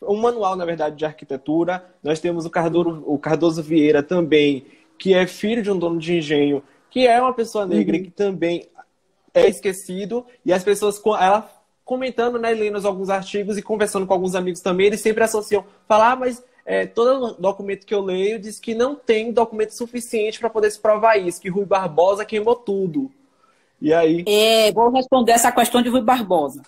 um manual, na verdade, de arquitetura. Nós temos o Cardoso Vieira também, que é filho de um dono de engenho, que é uma pessoa negra que também é esquecido. E as pessoas, ela comentando, né, lendo alguns artigos e conversando com alguns amigos também, eles sempre associam, falar, mas todo documento que eu leio diz que não tem documento suficiente para poder se provar isso, que Rui Barbosa queimou tudo. E aí... vou responder essa questão de Rui Barbosa.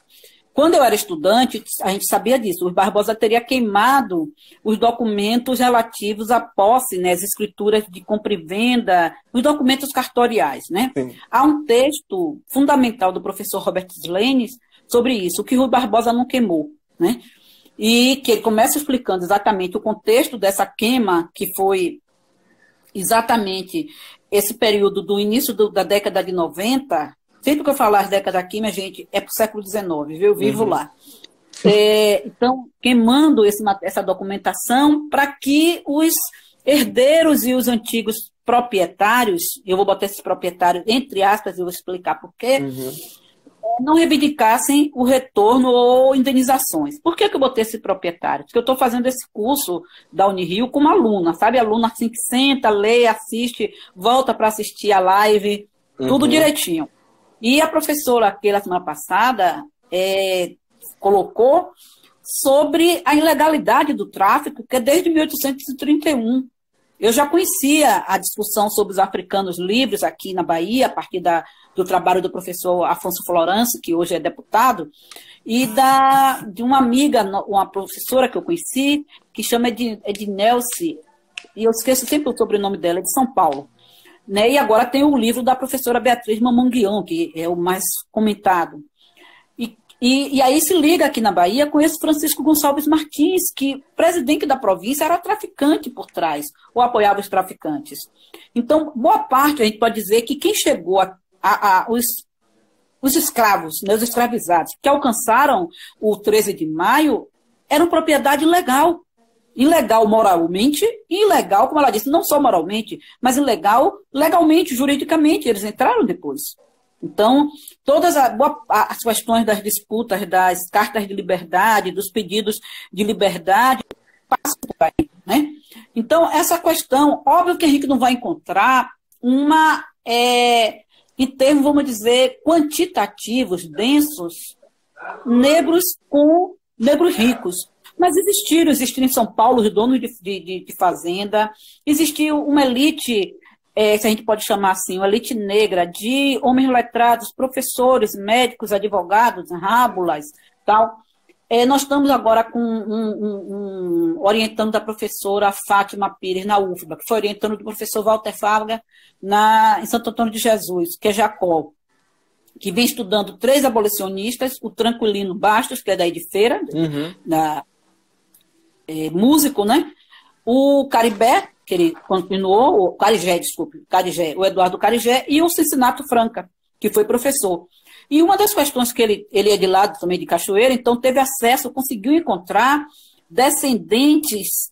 Quando eu era estudante, a gente sabia disso. O Barbosa teria queimado os documentos relativos à posse, né, as escrituras de compra e venda, os documentos cartoriais, né? Há um texto fundamental do professor Robert Slenes sobre isso, o que Rui Barbosa não queimou, né? E que ele começa explicando exatamente o contexto dessa queima, que foi exatamente esse período do início da década de 90. Sempre que eu falar as décadas aqui, minha gente, é para o século XIX, viu? Eu vivo lá. Então, queimando essa documentação para que os herdeiros e os antigos proprietários, eu vou botar esses proprietários entre aspas, eu vou explicar por quê, não reivindicassem o retorno ou indenizações. Por que eu botei esse proprietário? Porque eu estou fazendo esse curso da Unirio como aluna, sabe? Aluna assim que senta, lê, assiste, volta para assistir a live, tudo direitinho. E a professora, aquela semana passada, colocou sobre a ilegalidade do tráfico, que é desde 1831. Eu já conhecia a discussão sobre os africanos livres aqui na Bahia, a partir do trabalho do professor Afonso Florence, que hoje é deputado, e de uma amiga, uma professora que eu conheci, que chama Ednelce, e eu esqueço sempre o sobrenome dela, é de São Paulo. Né? E agora tem o livro da professora Beatriz Mamanguion, que é o mais comentado. E aí se liga aqui na Bahia com esse Francisco Gonçalves Martins, que presidente da província era traficante por trás, ou apoiava os traficantes. Então, boa parte, a gente pode dizer que quem chegou os escravos, né, os escravizados, que alcançaram o 13 de maio, eram propriedade legal. Ilegal moralmente e ilegal, como ela disse, não só moralmente, mas ilegal legalmente, juridicamente, eles entraram depois. Então, todas as questões das disputas, das cartas de liberdade, dos pedidos de liberdade, passam por aí, né? Então, essa questão, óbvio que a gente não vai encontrar em termos, vamos dizer, quantitativos, densos, negros com negros ricos. Mas existiram em São Paulo os donos de fazenda, existiu uma elite, se a gente pode chamar assim, uma elite negra de homens letrados, professores, médicos, advogados, rábulas, tal. Nós estamos agora com orientando da professora Fátima Pires na UFBA, que foi orientando do professor Walter Fábrega em Santo Antônio de Jesus, que é Jacó, que vem estudando 3 abolicionistas, o Tranquilino Bastos, que é daí de Feira, músico, né? O Caribé, que ele continuou, o Eduardo Carigé, e o Cincinato Franca, que foi professor. E uma das questões que ele é de lado também de Cachoeira, então teve acesso, conseguiu encontrar descendentes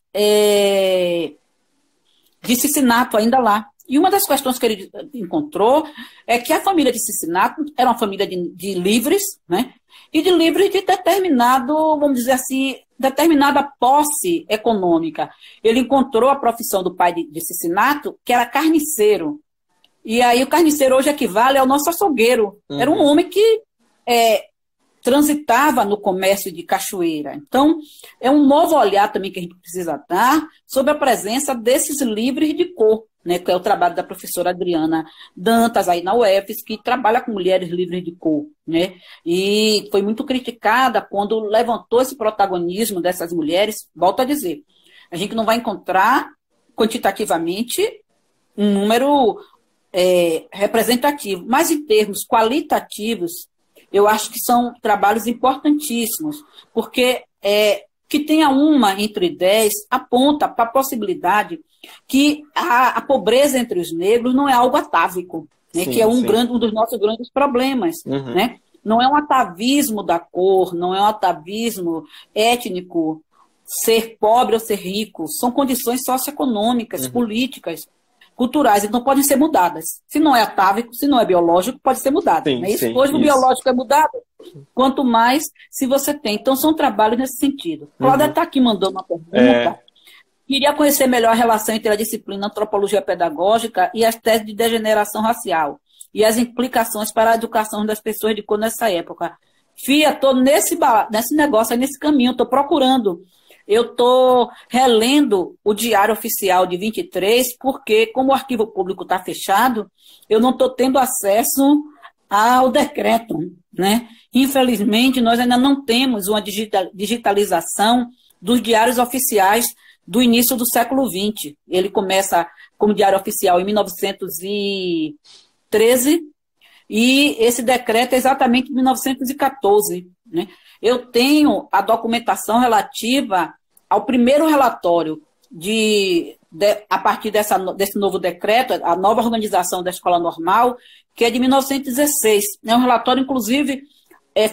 de Cincinato ainda lá. E uma das questões que ele encontrou é que a família de Cincinato era uma família de livres, né? E de livres de determinado, vamos dizer assim, determinada posse econômica. Ele encontrou a profissão do pai de Cincinato, que era carniceiro. E aí o carniceiro hoje equivale ao nosso açougueiro. Era um homem que transitava no comércio de Cachoeira. Então, é um novo olhar também que a gente precisa dar sobre a presença desses livres de cor, né, que é o trabalho da professora Adriana Dantas, aí na UFES, que trabalha com mulheres livres de cor, né, e foi muito criticada quando levantou esse protagonismo dessas mulheres. Volto a dizer, a gente não vai encontrar quantitativamente um número representativo, mas em termos qualitativos, eu acho que são trabalhos importantíssimos, porque que tenha uma entre 10 aponta para a possibilidade que a pobreza entre os negros não é algo atávico, né, sim, que é um dos nossos grandes problemas. Uhum. Né? Não é um atavismo da cor, não é um atavismo étnico, ser pobre ou ser rico. São condições socioeconômicas, políticas, culturais, então podem ser mudadas. Se não é atávico, se não é biológico, pode ser mudado. Sim, né? Hoje o biológico é mudado, quanto mais se você tem. Então são trabalhos nesse sentido. Cláudia está aqui mandando uma pergunta. Queria conhecer melhor a relação entre a disciplina Antropologia Pedagógica e as teses de degeneração racial e as implicações para a educação das pessoas de cor nessa época. Fia, estou nesse negócio, nesse caminho, estou procurando. Eu estou relendo o Diário Oficial de 23, porque, como o arquivo público está fechado, eu não estou tendo acesso ao decreto, né? Infelizmente, nós ainda não temos uma digitalização dos diários oficiais do início do século XX. Ele começa como Diário Oficial em 1913, e esse decreto é exatamente de 1914, né? Eu tenho a documentação relativa ao primeiro relatório a partir desse novo decreto, a nova organização da Escola Normal, que é de 1916. É um relatório, inclusive,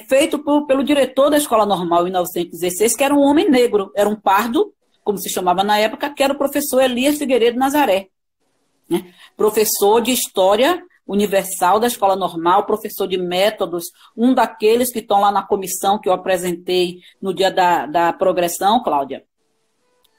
feito pelo diretor da Escola Normal em 1916, que era um homem negro, era um pardo, como se chamava na época, que era o professor Elias Figueiredo Nazaré, né? Professor de História Universal da Escola Normal, professor de métodos, um daqueles que estão lá na comissão que eu apresentei no dia da progressão, Cláudia.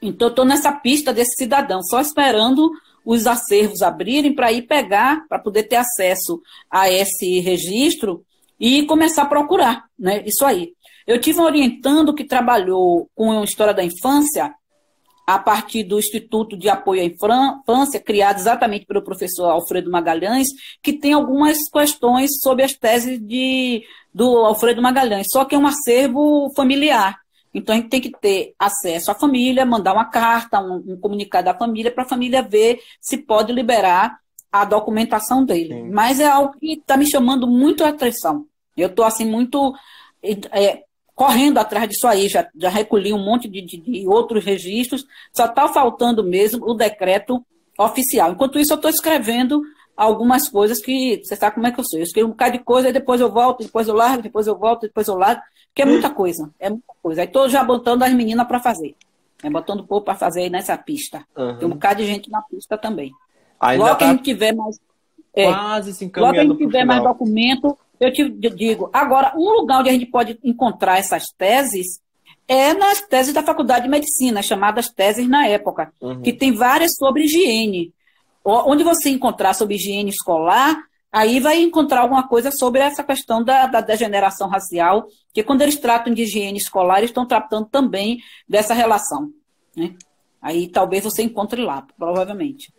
Então, eu estou nessa pista desse cidadão, só esperando os acervos abrirem para ir pegar, para poder ter acesso a esse registro e começar a procurar, né? Isso aí. Eu tive um orientando que trabalhou com História da Infância, a partir do Instituto de Apoio à Infância, criado exatamente pelo professor Alfredo Magalhães, que tem algumas questões sobre as teses do Alfredo Magalhães, só que é um acervo familiar. Então, a gente tem que ter acesso à família, mandar uma carta, um comunicado à família, para a família ver se pode liberar a documentação dele. Sim. Mas é algo que está me chamando muito a atenção. Eu estou, assim, muito... correndo atrás disso aí, já recolhi um monte de outros registros, só está faltando mesmo o decreto oficial. Enquanto isso, eu estou escrevendo algumas coisas que, você sabe como é que eu sou, eu escrevo um bocado de coisa, aí depois eu volto, depois eu largo, depois eu volto, depois eu largo, porque é muita coisa. Aí estou já botando as meninas para fazer, botando o povo para fazer aí nessa pista. Tem um bocado de gente na pista também. Logo que a gente tiver mais... quase se encaminhando. Logo que a gente tiver mais documento... Eu te digo, agora, um lugar onde a gente pode encontrar essas teses é nas teses da Faculdade de Medicina, chamadas teses na época, que tem várias sobre higiene. Onde você encontrar sobre higiene escolar, aí vai encontrar alguma coisa sobre essa questão da degeneração racial, que quando eles tratam de higiene escolar, eles estão tratando também dessa relação, né? Aí talvez você encontre lá, provavelmente.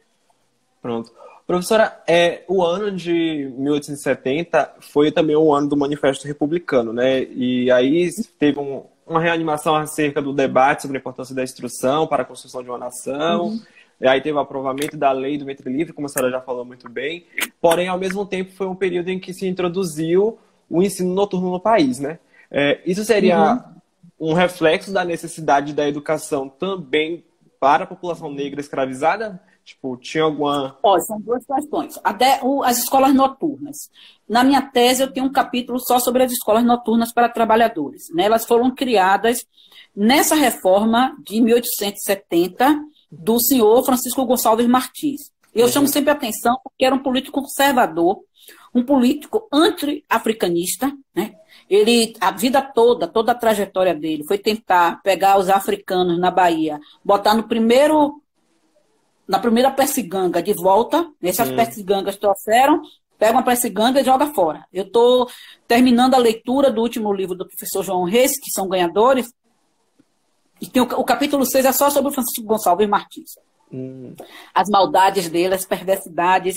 Pronto. Professora, o ano de 1870 foi também o ano do Manifesto Republicano, né? E aí teve uma reanimação acerca do debate sobre a importância da instrução para a construção de uma nação. E aí teve o aprovamento da lei do ventre livre, como a senhora já falou muito bem. Porém, ao mesmo tempo, foi um período em que se introduziu o ensino noturno no país, né? Isso seria um reflexo da necessidade da educação também para a população negra escravizada? Tipo, tinha alguma... São duas questões. As escolas noturnas. Na minha tese, eu tenho um capítulo só sobre as escolas noturnas para trabalhadores, né? Elas foram criadas nessa reforma de 1870 do senhor Francisco Gonçalves Martins. Eu chamo sempre a atenção porque era um político conservador, um político anti-africanista, né? Ele, a vida toda a trajetória dele foi tentar pegar os africanos na Bahia, botar na primeira persiganga de volta. Essas persigangas trouxeram pega uma prece-ganga e joga fora. Eu estou terminando a leitura do último livro do professor João Reis, que são ganhadores, e tem o capítulo 6 é só sobre o Francisco Gonçalves Martins. As maldades dele, as perversidades,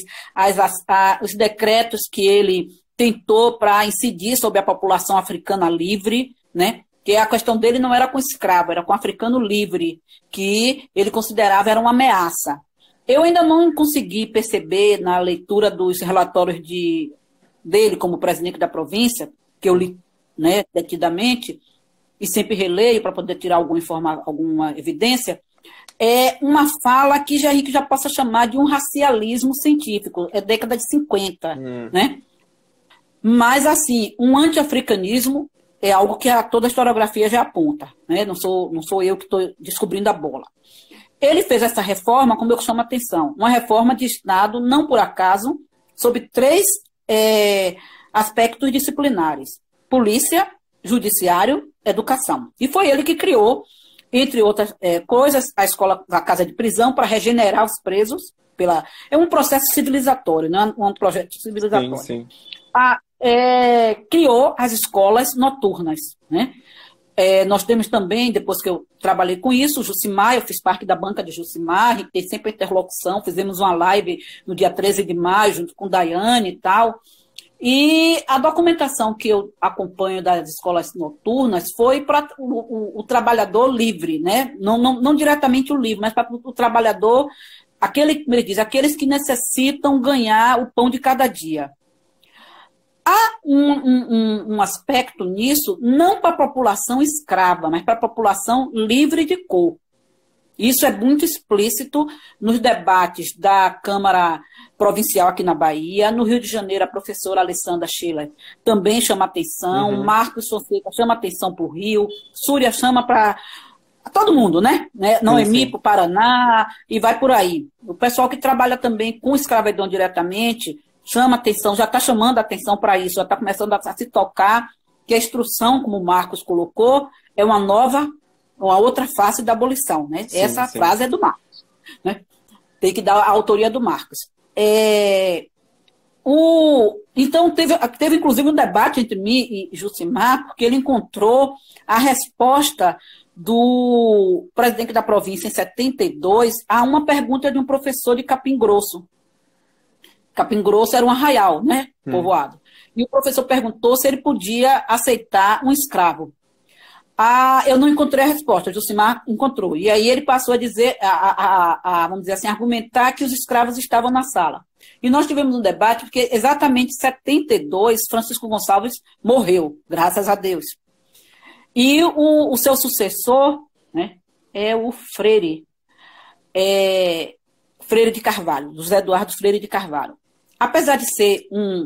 os decretos que ele tentou para incidir sobre a população africana livre, né? Que a questão dele não era com escravo, era com africano livre, que ele considerava era uma ameaça. Eu ainda não consegui perceber na leitura dos relatórios dele como presidente da província, que eu li, né, detidamente, e sempre releio para poder tirar alguma evidência, é uma fala que Henrique já possa chamar de um racialismo científico, é década de 50, né? Mas, assim, um anti-africanismo é algo que toda a historiografia já aponta, né? Não sou eu que estou descobrindo a bola. Ele fez essa reforma, como eu chamo a atenção, uma reforma de Estado, não por acaso, sob 3 aspectos disciplinares: polícia, judiciário, educação. E foi ele que criou, entre outras coisas, a casa de prisão para regenerar os presos. É um processo civilizatório, não é um projeto civilizatório. Sim. Criou as escolas noturnas, né? Nós temos também, depois que eu trabalhei com isso, o Jucimar, eu fiz parte da banca de Jucimar, e tem sempre interlocução, fizemos uma live no dia 13 de maio, junto com Daiane e tal, e a documentação que eu acompanho das escolas noturnas foi para o trabalhador livre, né? Não diretamente o livre, mas para o trabalhador, como ele diz, aqueles que necessitam ganhar o pão de cada dia. Há um aspecto nisso, não para a população escrava, mas para a população livre de cor. Isso é muito explícito nos debates da Câmara Provincial aqui na Bahia. No Rio de Janeiro, a professora Alessandra Schiller também chama atenção, Marcos Fonseca chama atenção para o Rio, Súria chama para todo mundo, né? Noemi para o Paraná, e vai por aí. O pessoal que trabalha também com escravidão diretamente chama atenção, já está chamando a atenção para isso, já está começando a se tocar que a instrução, como o Marcos colocou, é uma outra face da abolição, né? Essa frase é do Marcos, né? Tem que dar a autoria do Marcos. Então, teve inclusive um debate entre mim e Jucimar, porque ele encontrou a resposta do presidente da província em 72 a uma pergunta de um professor de Capim Grosso. Capim Grosso era um arraial, né, povoado. E o professor perguntou se ele podia aceitar um escravo. Eu não encontrei a resposta, o Jucimar encontrou. E aí ele passou a dizer, vamos dizer assim, argumentar que os escravos estavam na sala. E nós tivemos um debate, porque exatamente em 72, Francisco Gonçalves morreu, graças a Deus. E o seu sucessor, né, é o Freire de Carvalho, José Eduardo Freire de Carvalho. Apesar de ser um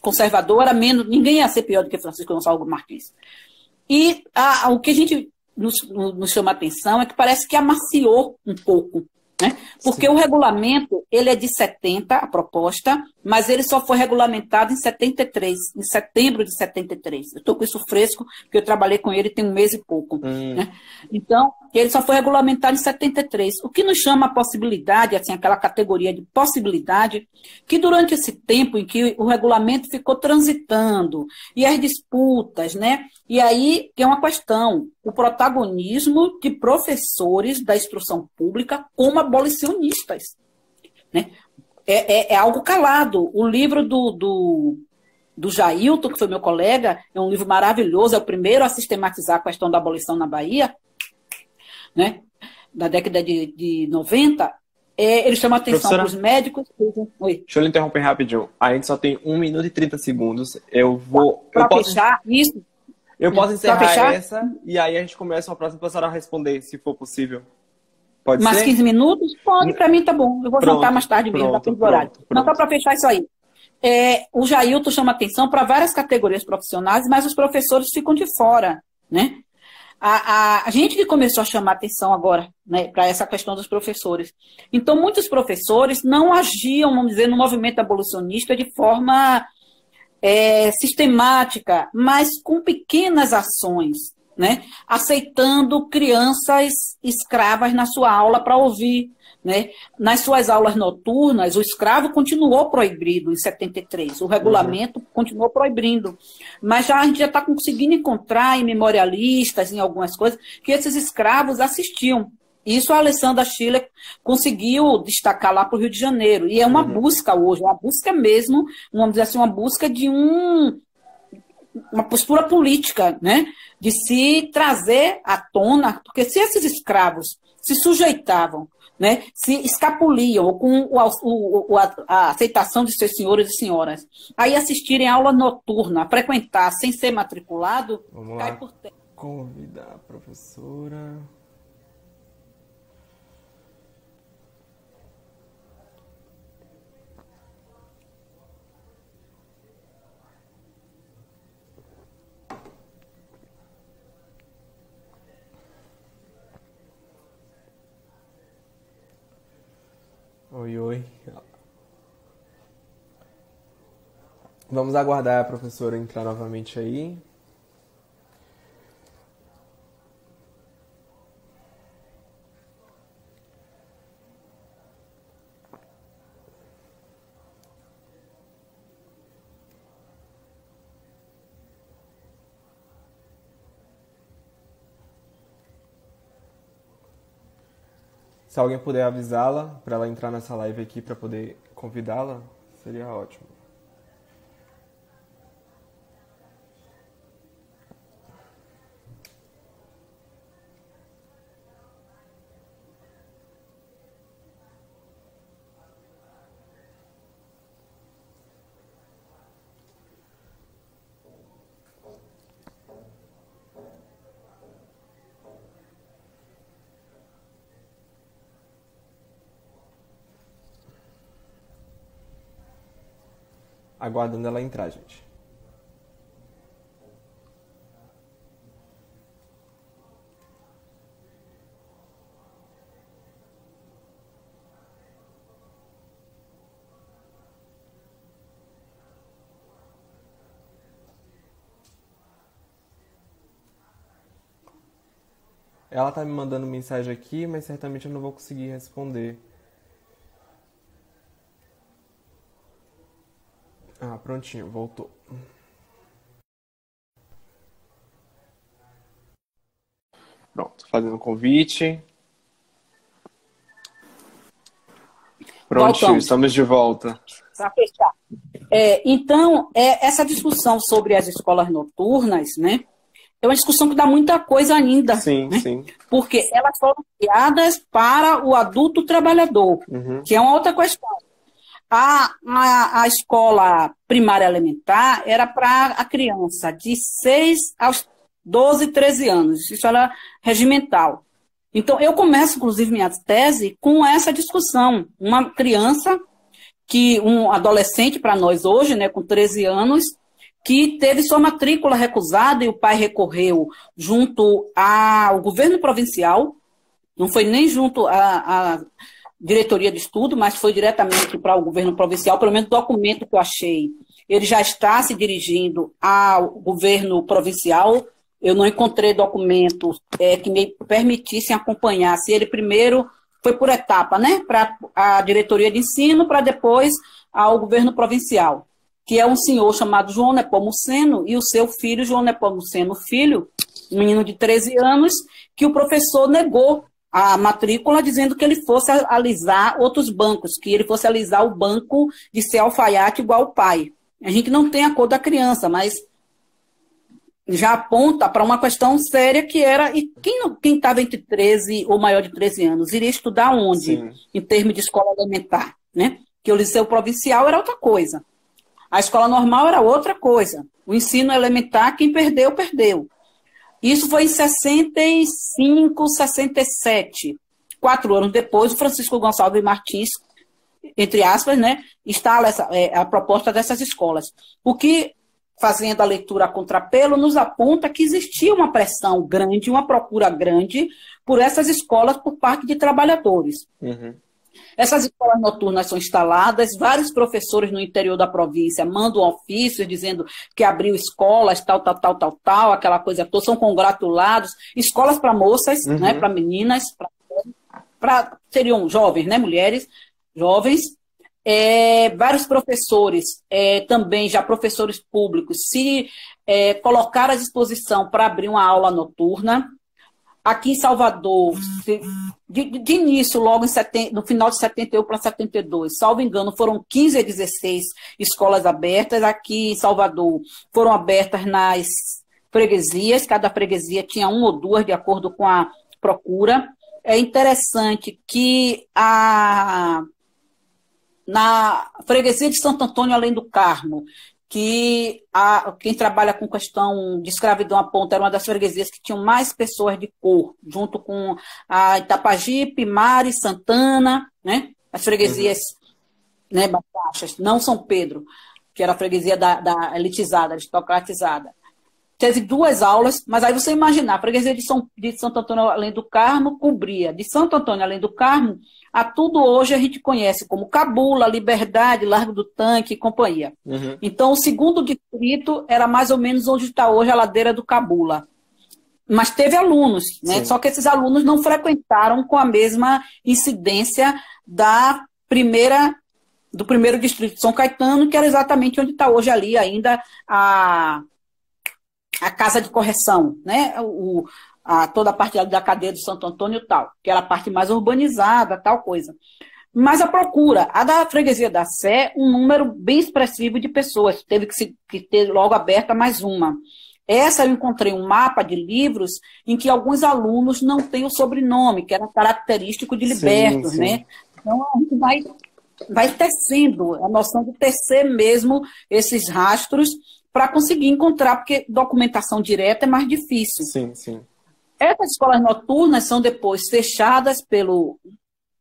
conservador, ninguém ia ser pior do que Francisco Gonçalves Martins. E o que a gente nos chama a atenção é que parece que amaciou um pouco, né? Porque o regulamento, ele é de 70, a proposta, mas ele só foi regulamentado em 73, em setembro de 73. Eu estou com isso fresco, porque eu trabalhei com ele tem um mês e pouco. Né? Então, ele só foi regulamentado em 73. O que nos chama a possibilidade, assim, aquela categoria de possibilidade, que durante esse tempo em que o regulamento ficou transitando, e as disputas, né? E aí tem uma questão, o protagonismo de professores da instrução pública como abolicionistas, né? É algo calado. O livro do Jailton, que foi meu colega, é um livro maravilhoso, é o primeiro a sistematizar a questão da abolição na Bahia, né? Da década de 90, ele chama atenção para os médicos. Oi. Deixa eu lhe interromper rapidinho. A gente só tem 1 minuto e 30 segundos. Para fechar isso. Eu posso encerrar essa e aí a gente começa uma próxima para a senhora responder, se for possível. Pode mais ser? 15 minutos? Pode, para mim tá bom. Eu vou jantar mais tarde mesmo, dá tempo do horário. Mas só para fechar isso aí. O Jailton chama atenção para várias categorias profissionais, mas os professores ficam de fora, né? A gente que começou a chamar atenção agora, né, para essa questão dos professores. Então, muitos professores não agiam, vamos dizer, no movimento abolicionista de forma sistemática, mas com pequenas ações, né, aceitando crianças escravas na sua aula para ouvir. Né? Nas suas aulas noturnas, o escravo continuou proibido em 73, o regulamento continuou proibindo, mas a gente já está conseguindo encontrar em memorialistas, em algumas coisas, que esses escravos assistiam. Isso a Alessandra Schiller conseguiu destacar lá para o Rio de Janeiro, e é uma busca hoje, uma busca mesmo, vamos dizer assim, uma busca de uma postura política, né? De se trazer à tona, porque se esses escravos se sujeitavam, né, se escapuliam com a aceitação de seus senhores e senhoras, aí assistirem a aula noturna, frequentar sem ser matriculado, vamos cai lá. por terra. Convidar a professora. Oi, oi. Vamos aguardar a professora entrar novamente aí. Se alguém puder avisá-la para ela entrar nessa live aqui para poder convidá-la, seria ótimo. Aguardando ela entrar, gente. Ela tá me mandando mensagem aqui, mas certamente eu não vou conseguir responder. Ah, prontinho, voltou. Pronto, fazendo o convite. Prontinho, Voltamos. estamos de volta. Para fechar. Então, essa discussão sobre as escolas noturnas, né, é uma discussão que dá muita coisa ainda. Sim, né? sim. Porque elas foram criadas para o adulto trabalhador, que é uma outra questão. A escola primária elementar era para a criança de 6 aos 12, 13 anos. Isso era regimental. Então, eu começo, inclusive, minha tese com essa discussão. Uma criança, um adolescente para nós hoje, né, com 13 anos, que teve sua matrícula recusada e o pai recorreu junto ao governo provincial, não foi nem junto à diretoria de estudo, mas foi diretamente para o governo provincial, pelo menos o documento que eu achei. Ele já está se dirigindo ao governo provincial. Eu não encontrei documentos que me permitissem acompanhar. Se ele primeiro foi por etapa, né, para a diretoria de ensino, para depois ao governo provincial, que é um senhor chamado João Nepomuceno e o seu filho, João Nepomuceno Filho, um menino de 13 anos, que o professor negou a matrícula, dizendo que ele fosse alisar outros bancos, que ele fosse alisar o banco de ser alfaiate igual o pai. A gente não tem a cor da criança, mas já aponta para uma questão séria que era, e quem estava entre 13 ou maior de 13 anos, iria estudar onde? Sim. Em termos de escola elementar, né? Que o liceu provincial era outra coisa. A escola normal era outra coisa. O ensino elementar, quem perdeu, perdeu. Isso foi em 65, 67. 4 anos depois, o Francisco Gonçalves Martins, entre aspas, né, está a proposta dessas escolas. O que, fazendo a leitura a contrapelo, nos aponta que existia uma pressão grande, uma procura grande por essas escolas por parte de trabalhadores. Essas escolas noturnas são instaladas, vários professores no interior da província mandam ofícios dizendo que abriu escolas, tal, aquela coisa toda, são congratulados. Escolas para moças, né, para meninas, seriam jovens, né, mulheres, jovens. Vários professores, também já professores públicos, se colocaram à disposição para abrir uma aula noturna. Aqui em Salvador, de início, logo no final de 71 para 72, salvo engano, foram 15 a 16 escolas abertas. Aqui em Salvador foram abertas nas freguesias, cada freguesia tinha uma ou duas, de acordo com a procura. É interessante que na freguesia de Santo Antônio, além do Carmo, que quem trabalha com questão de escravidão aponta, era uma das freguesias que tinham mais pessoas de cor, junto com a Itapajipe, Mari, Santana, né? As freguesias, né, baixas, não São Pedro, que era a freguesia da elitizada, aristocratizada. Teve 2 aulas, mas aí você imaginar, a freguesia de Santo Antônio, além do Carmo, cobria. De Santo Antônio, além do Carmo, a tudo hoje a gente conhece como Cabula, Liberdade, Largo do Tanque e companhia. Então, o segundo distrito era mais ou menos onde está hoje a ladeira do Cabula. Mas teve alunos, né? Só que esses alunos não frequentaram com a mesma incidência do primeiro distrito de São Caetano, que era exatamente onde está hoje ali ainda a casa de correção, né? Toda a parte da cadeia do Santo Antônio e tal, que era a parte mais urbanizada, tal coisa. Mas a procura, a da freguesia da Sé, um número bem expressivo de pessoas, teve que ter logo aberta mais uma. Essa eu encontrei um mapa de livros em que alguns alunos não têm o sobrenome, que era característico de libertos, né? Então, a gente vai tecendo a noção de tecer mesmo esses rastros para conseguir encontrar, porque documentação direta é mais difícil. Sim. Essas escolas noturnas são depois fechadas pelo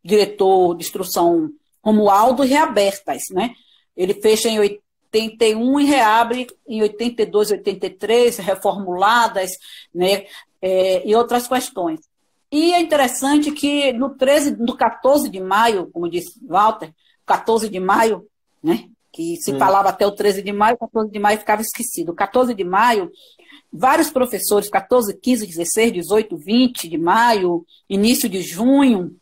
diretor de instrução Romualdo e reabertas, né? Ele fecha em 81 e reabre em 82, 83, reformuladas, né? E outras questões. E é interessante que no 14 de maio, como disse Walter, 14 de maio, né? Que se falava até o 13 de maio, 14 de maio ficava esquecido. 14 de maio, vários professores, 14, 15, 16, 18, 20 de maio, início de junho,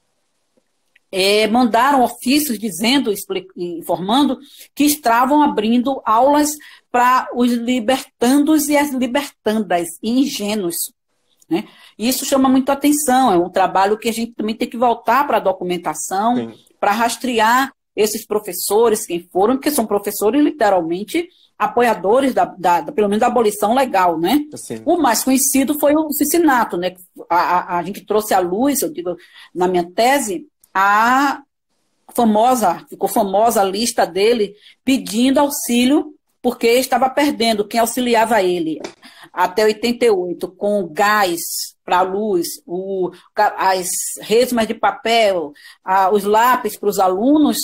mandaram ofícios dizendo, informando que estavam abrindo aulas para os libertandos e as libertandas, e ingênuos, né? Isso chama muito atenção, é um trabalho que a gente também tem que voltar para a documentação, para rastrear esses professores, quem foram, porque são professores literalmente apoiadores pelo menos da abolição legal, né? Sim. O mais conhecido foi o Cincinato, né? A gente trouxe à luz, eu digo, na minha tese, ficou famosa a lista dele pedindo auxílio porque estava perdendo quem auxiliava ele até 88 com gás para a luz, as resmas de papel, os lápis para os alunos.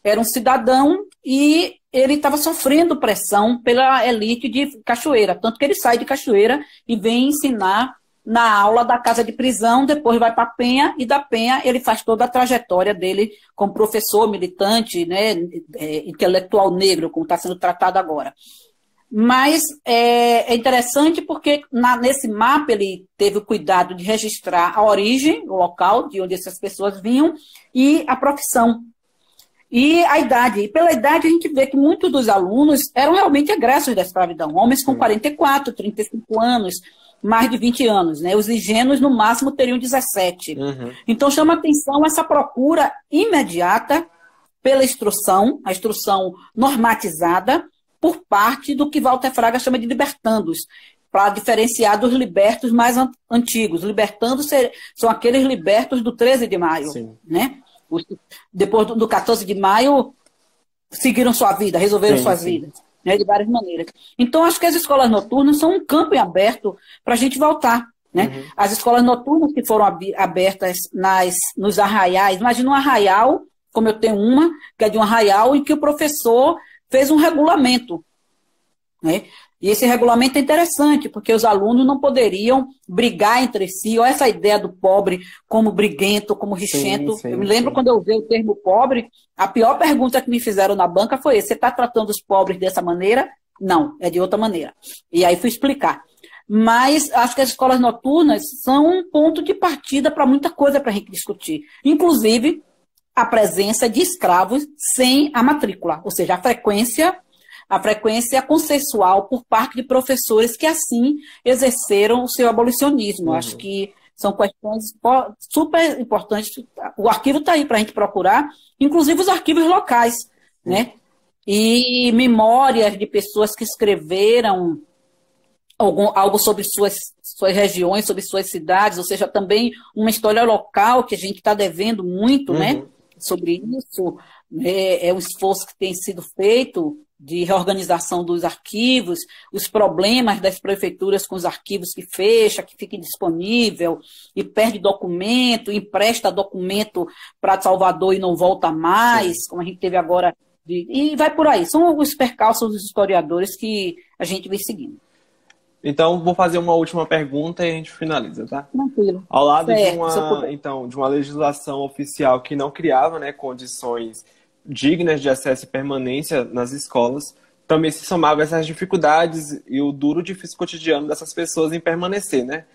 Era um cidadão e ele estava sofrendo pressão pela elite de Cachoeira, tanto que ele sai de Cachoeira e vem ensinar na aula da casa de prisão, depois vai para a Penha, e da Penha ele faz toda a trajetória dele como professor, militante, né, intelectual negro, como está sendo tratado agora. Mas é interessante porque nesse mapa ele teve o cuidado de registrar a origem, o local de onde essas pessoas vinham e a profissão. E a idade. E pela idade a gente vê que muitos dos alunos eram realmente egressos da escravidão. Homens com 44, 35 anos, mais de 20 anos, né? Os ingênuos, no máximo, teriam 17. Então, chama atenção essa procura imediata pela instrução, a instrução normatizada, por parte do que Walter Fraga chama de libertandos, para diferenciar dos libertos mais antigos. Libertandos são aqueles libertos do 13 de maio, né? Depois do 14 de maio, seguiram sua vida, resolveram suas vidas, né, de várias maneiras. Então, acho que as escolas noturnas são um campo em aberto para a gente voltar. Né? As escolas noturnas que foram abertas nos arraiais, imagina um arraial, como eu tenho uma, que é de um arraial, em que o professor fez um regulamento, né? E esse regulamento é interessante, porque os alunos não poderiam brigar entre si, ou essa ideia do pobre como briguento, como rixento. Eu me lembro quando eu ouvi o termo pobre, a pior pergunta que me fizeram na banca foi essa: você está tratando os pobres dessa maneira? Não, é de outra maneira. E aí fui explicar. Mas acho que as escolas noturnas são um ponto de partida para muita coisa para a gente discutir. Inclusive, a presença de escravos sem a matrícula, ou seja, a frequência consensual por parte de professores que assim exerceram o seu abolicionismo. Acho que são questões super importantes. O arquivo está aí para a gente procurar, inclusive os arquivos locais, né? E memórias de pessoas que escreveram algo sobre suas regiões, sobre suas cidades, ou seja, também uma história local que a gente está devendo muito, né? Sobre isso. É um esforço que tem sido feito de reorganização dos arquivos, os problemas das prefeituras com os arquivos que fecha, que fica indisponível, e perde documento, empresta documento para Salvador e não volta mais, como a gente teve agora. E vai por aí. São os percalços dos historiadores que a gente vem seguindo. Então, vou fazer uma última pergunta e a gente finaliza, tá? Tranquilo. Ao lado de uma legislação oficial que não criava, né, condições dignas de acesso e permanência nas escolas, também se somava essas dificuldades e o duro difícil cotidiano dessas pessoas em permanecer, né,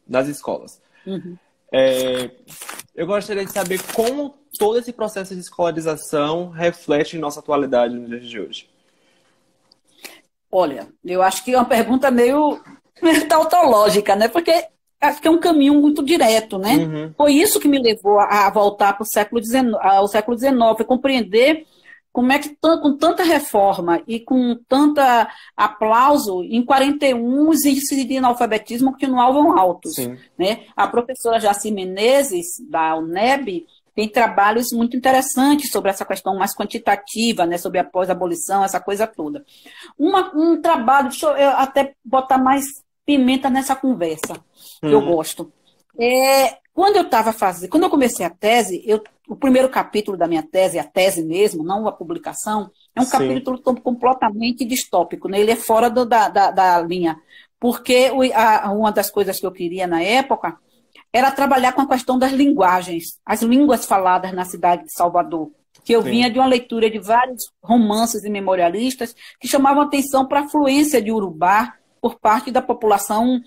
nas escolas. Eu gostaria de saber como todo esse processo de escolarização reflete em nossa atualidade nos dias de hoje. Olha, eu acho que é uma pergunta meio tautológica, né? Porque acho que é um caminho muito direto, né? Foi isso que me levou a voltar para ao século XIX, compreender como é que, com tanta reforma e com tanto aplauso, em 41 os índices de analfabetismo continuavam altos. Né? A professora Jaci Menezes, da UNEB, tem trabalhos muito interessantes sobre essa questão mais quantitativa, né, sobre a pós-abolição, essa coisa toda. Um trabalho, deixa eu até botar mais pimenta nessa conversa, que eu gosto. Quando eu comecei a tese, o primeiro capítulo da minha tese, a tese mesmo, não a publicação, é um capítulo completamente distópico, né? Ele é fora da linha, porque uma das coisas que eu queria na época era trabalhar com a questão das linguagens, as línguas faladas na cidade de Salvador, que eu vinha de uma leitura de vários romances e memorialistas que chamavam atenção para a fluência de Urubá por parte da população,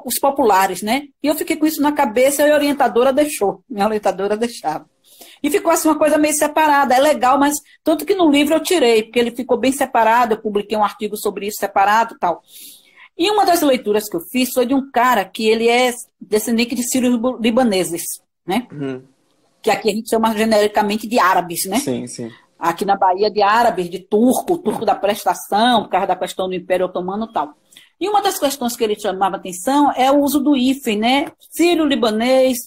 os populares, né? E eu fiquei com isso na cabeça e a orientadora minha orientadora deixava. E ficou assim uma coisa meio separada, é legal, mas tanto que no livro eu tirei, porque ele ficou bem separado, eu publiquei um artigo sobre isso separado e tal. E uma das leituras que eu fiz foi de um cara que ele é descendente de sírios-libaneses, né? Que aqui a gente chama genericamente de árabes, né? Sim. Aqui na Bahia de árabes, de turco da prestação, por causa da questão do Império Otomano e tal. E uma das questões que ele chamava atenção é o uso do hífen, né? Sírio-libanês,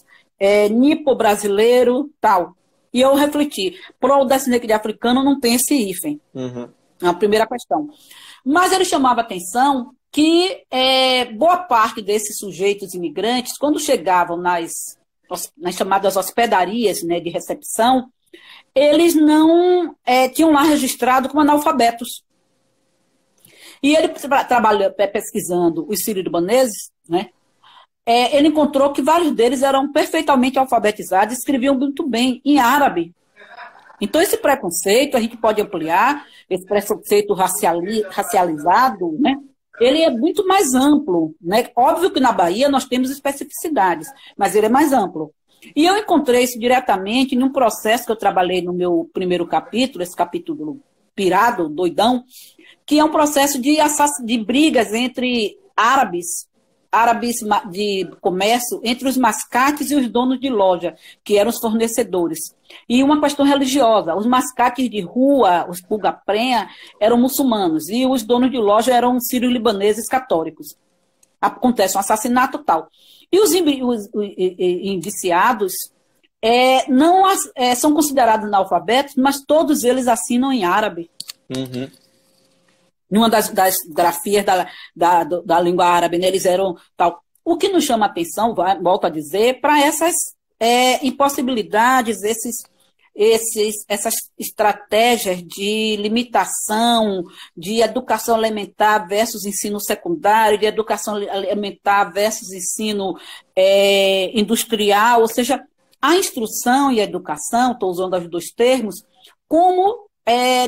nipo-brasileiro, tal. E eu refleti, para o descendente de africano não tem esse hífen. É a primeira questão. Mas ele chamava atenção que boa parte desses sujeitos imigrantes, quando chegavam nas chamadas hospedarias, né, de recepção, eles não tinham lá registrado como analfabetos. E ele pesquisando os sírio-libaneses, né, ele encontrou que vários deles eram perfeitamente alfabetizados e escreviam muito bem em árabe. Então, esse preconceito, a gente pode ampliar, esse preconceito racializado, né, ele é muito mais amplo, né? Óbvio que na Bahia nós temos especificidades, mas ele é mais amplo. E eu encontrei isso diretamente em um processo que eu trabalhei no meu primeiro capítulo, esse capítulo pirado, doidão, que é um processo de brigas entre árabes de comércio, entre os mascates e os donos de loja, que eram os fornecedores. E uma questão religiosa, os mascates de rua, os pulga-prenha, eram muçulmanos, e os donos de loja eram sírio-libaneses católicos. Acontece um assassinato tal. E os indiciados não são considerados analfabetos, mas todos eles assinam em árabe. Numa das grafias da língua árabe, né, eles eram tal. O que nos chama a atenção, volto a dizer, para essas impossibilidades, essas estratégias de limitação, de educação elementar versus ensino secundário, de educação elementar versus ensino industrial, ou seja, a instrução e a educação, estou usando os dois termos, como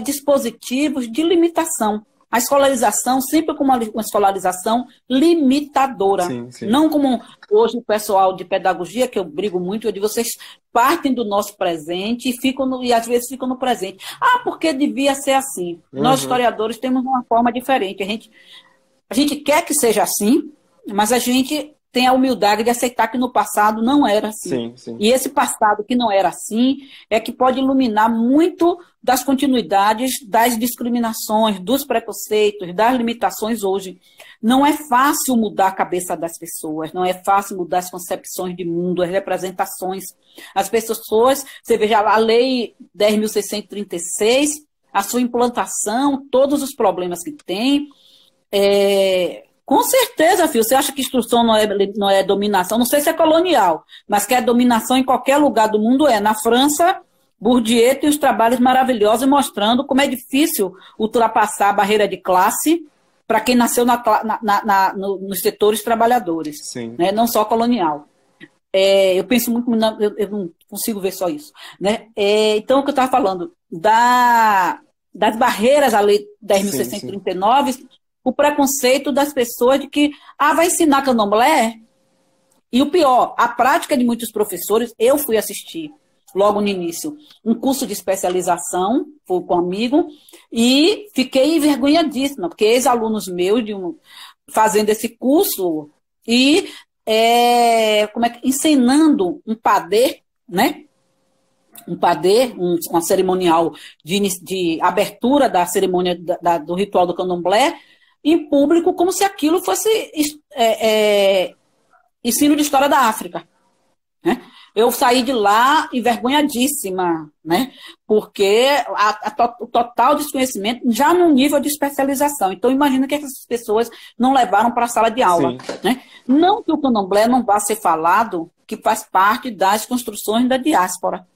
dispositivos de limitação. A escolarização sempre como uma escolarização limitadora. Sim, sim. Não como hoje o pessoal de pedagogia, que eu brigo muito, eu digo, vocês partem do nosso presente e às vezes ficam no presente. Porque devia ser assim. Nós, historiadores, temos uma forma diferente. A gente quer que seja assim, mas a gente tem a humildade de aceitar que no passado não era assim. Sim, sim. E esse passado que não era assim é que pode iluminar muito das continuidades, das discriminações, dos preconceitos, das limitações hoje. Não é fácil mudar a cabeça das pessoas, não é fácil mudar as concepções de mundo, as representações. As pessoas, você veja a Lei 10.636, a sua implantação, todos os problemas que tem, com certeza, filho. Você acha que instrução não é dominação? Não sei se é colonial, mas que é dominação em qualquer lugar do mundo é. Na França, Bourdieu tem os trabalhos maravilhosos mostrando como é difícil ultrapassar a barreira de classe para quem nasceu nos setores trabalhadores, né? Não só colonial. Eu penso muito, eu não consigo ver só isso, né? Então, o que eu estava falando, das barreiras à Lei 10.639, o preconceito das pessoas de que vai ensinar candomblé? E o pior, a prática de muitos professores, eu fui assistir logo no início um curso de especialização, fui com um amigo, e fiquei envergonhadíssima, porque ex-alunos meus fazendo esse curso e ensinando um padê, né? Um padê, uma cerimonial de abertura da cerimônia do ritual do candomblé, em público, como se aquilo fosse ensino de história da África, né? Eu saí de lá envergonhadíssima, né? Porque o total desconhecimento já no nível de especialização. Então, imagina que essas pessoas não levaram para a sala de aula, né? Não que o candomblé não vá ser falado, que faz parte das construções da diáspora.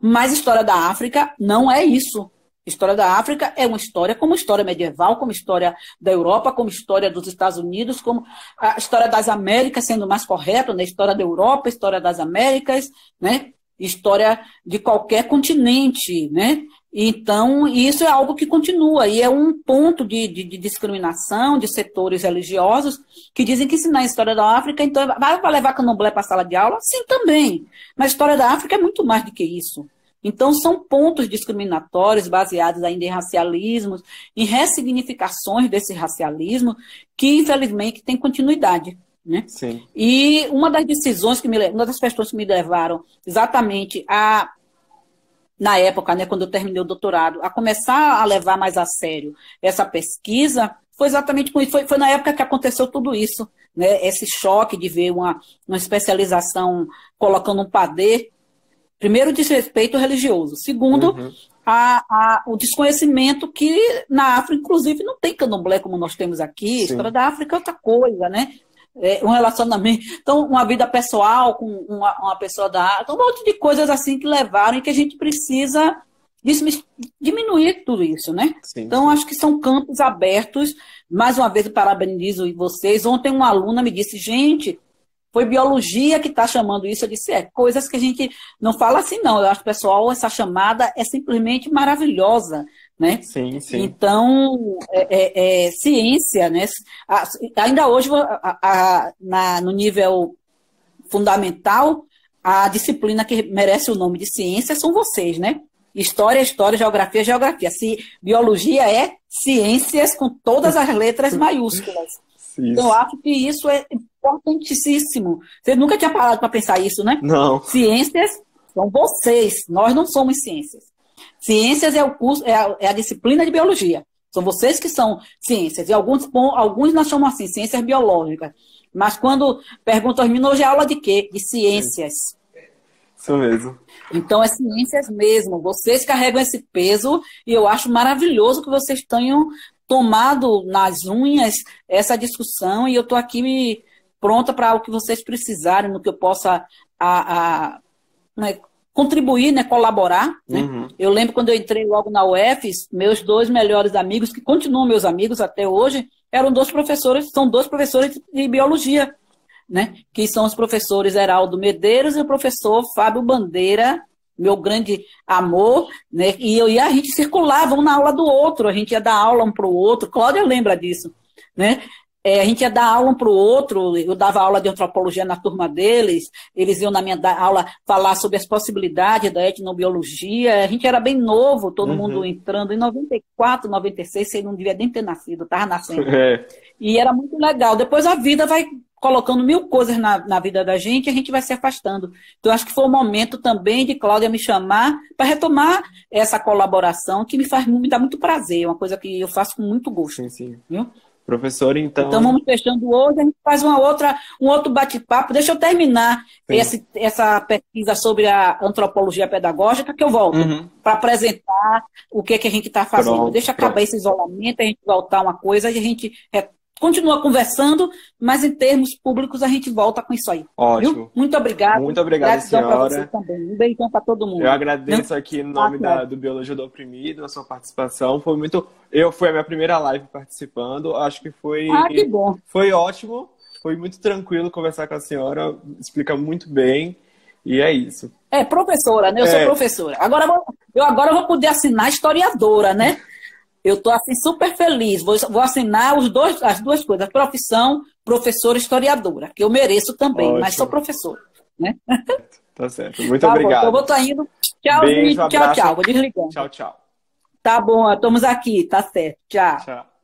Mas história da África não é isso. História da África é uma história como história medieval, como história da Europa, como história dos Estados Unidos, como a história das Américas, sendo mais correto, né? História da Europa, história das Américas, né? História de qualquer continente, né? Então, isso é algo que continua, e é um ponto de discriminação de setores religiosos que dizem que ensinar a história da África, então vai levar candomblé para a sala de aula? Sim, também. Mas a história da África é muito mais do que isso. Então, são pontos discriminatórios baseados ainda em racialismos, em ressignificações desse racialismo, que, infelizmente, tem continuidade, né? Sim. E uma das decisões uma das questões que me levaram exatamente na época, né, quando eu terminei o doutorado, a começar a levar mais a sério essa pesquisa, foi exatamente com isso. Foi na época que aconteceu tudo isso, né? Esse choque de ver uma especialização colocando um padê. Primeiro, o desrespeito religioso. Segundo, o desconhecimento que na África, inclusive, não tem candomblé como nós temos aqui. A história da África é outra coisa, né? Um relacionamento. Então, uma vida pessoal com uma pessoa da África. Um monte de coisas assim que levaram e que a gente precisa diminuir tudo isso, né? Então, acho que são campos abertos. Mais uma vez, eu parabenizo vocês. Ontem, uma aluna me disse, gente, foi biologia que está chamando isso. Eu disse, coisas que a gente não fala assim, não. Eu acho, pessoal, essa chamada é simplesmente maravilhosa, né? Sim, sim. Então, ciência, né? Ainda hoje, no nível fundamental, a disciplina que merece o nome de ciência são vocês, né? História, geografia, geografia. Biologia é ciências com todas as letras maiúsculas. Então, eu acho que isso é importantíssimo. Você nunca tinha parado para pensar isso, né? Não. Ciências são vocês, nós não somos ciências. Ciências é o curso, é a disciplina de biologia. São vocês que são ciências. E alguns nós chamamos assim, ciências biológicas. Mas quando perguntam aos meninos, hoje é aula de quê? De ciências. Isso mesmo. Então, é ciências mesmo. Vocês carregam esse peso e eu acho maravilhoso que vocês tenham tomado nas unhas essa discussão, e eu estou aqui pronta para o que vocês precisarem, no que eu possa contribuir, né, colaborar, né? Uhum. Eu lembro quando eu entrei logo na UFES, meus 2 melhores amigos, que continuam meus amigos até hoje, são 2 professores de biologia, né? Que são os professores Heraldo Medeiros e o professor Fábio Bandeira, meu grande amor, né? E a gente circulava um na aula do outro, a gente ia dar aula um para o outro. Cláudia lembra disso, né? A gente ia dar aula um para o outro, eu dava aula de antropologia na turma deles, eles iam na minha aula falar sobre as possibilidades da etnobiologia, a gente era bem novo, todo mundo entrando, em 94, 96, você não devia nem ter nascido, estava nascendo. E era muito legal. Depois a vida vai colocando 1000 coisas na vida da gente e a gente vai se afastando. Então, acho que foi o momento também de Cláudia me chamar para retomar essa colaboração que me dá muito prazer, uma coisa que eu faço com muito gosto. Sim, sim. Viu? Professor, então vamos fechando hoje, a gente faz um outro bate-papo. Deixa eu terminar essa pesquisa sobre a antropologia pedagógica, que eu volto para apresentar o que a gente está fazendo. Pronto, Deixa acabar esse isolamento, a gente voltar uma coisa, e a gente continua conversando, mas em termos públicos a gente volta com isso aí. Ótimo. Viu? Muito obrigado. Muito obrigado, senhora. Para você também. Um beijão para todo mundo. Eu agradeço aqui em nome do Biologia do Oprimido a sua participação. Foi a minha primeira live participando. Acho que foi. Que bom. Foi ótimo. Foi muito tranquilo conversar com a senhora. Explica muito bem. E é isso. Professora, né? Eu sou professora. Agora eu vou poder assinar historiadora, né? Eu estou assim super feliz. Vou assinar as duas coisas, profissão, professora, historiadora, que eu mereço também, Ótimo. Mas sou professora, né? Tá certo. Muito obrigado. Bom, então eu vou indo. Tchau, beijo, tchau, tchau. Vou desligando. Tchau, tchau. Tá bom, estamos aqui, tá certo. Tchau. Tchau.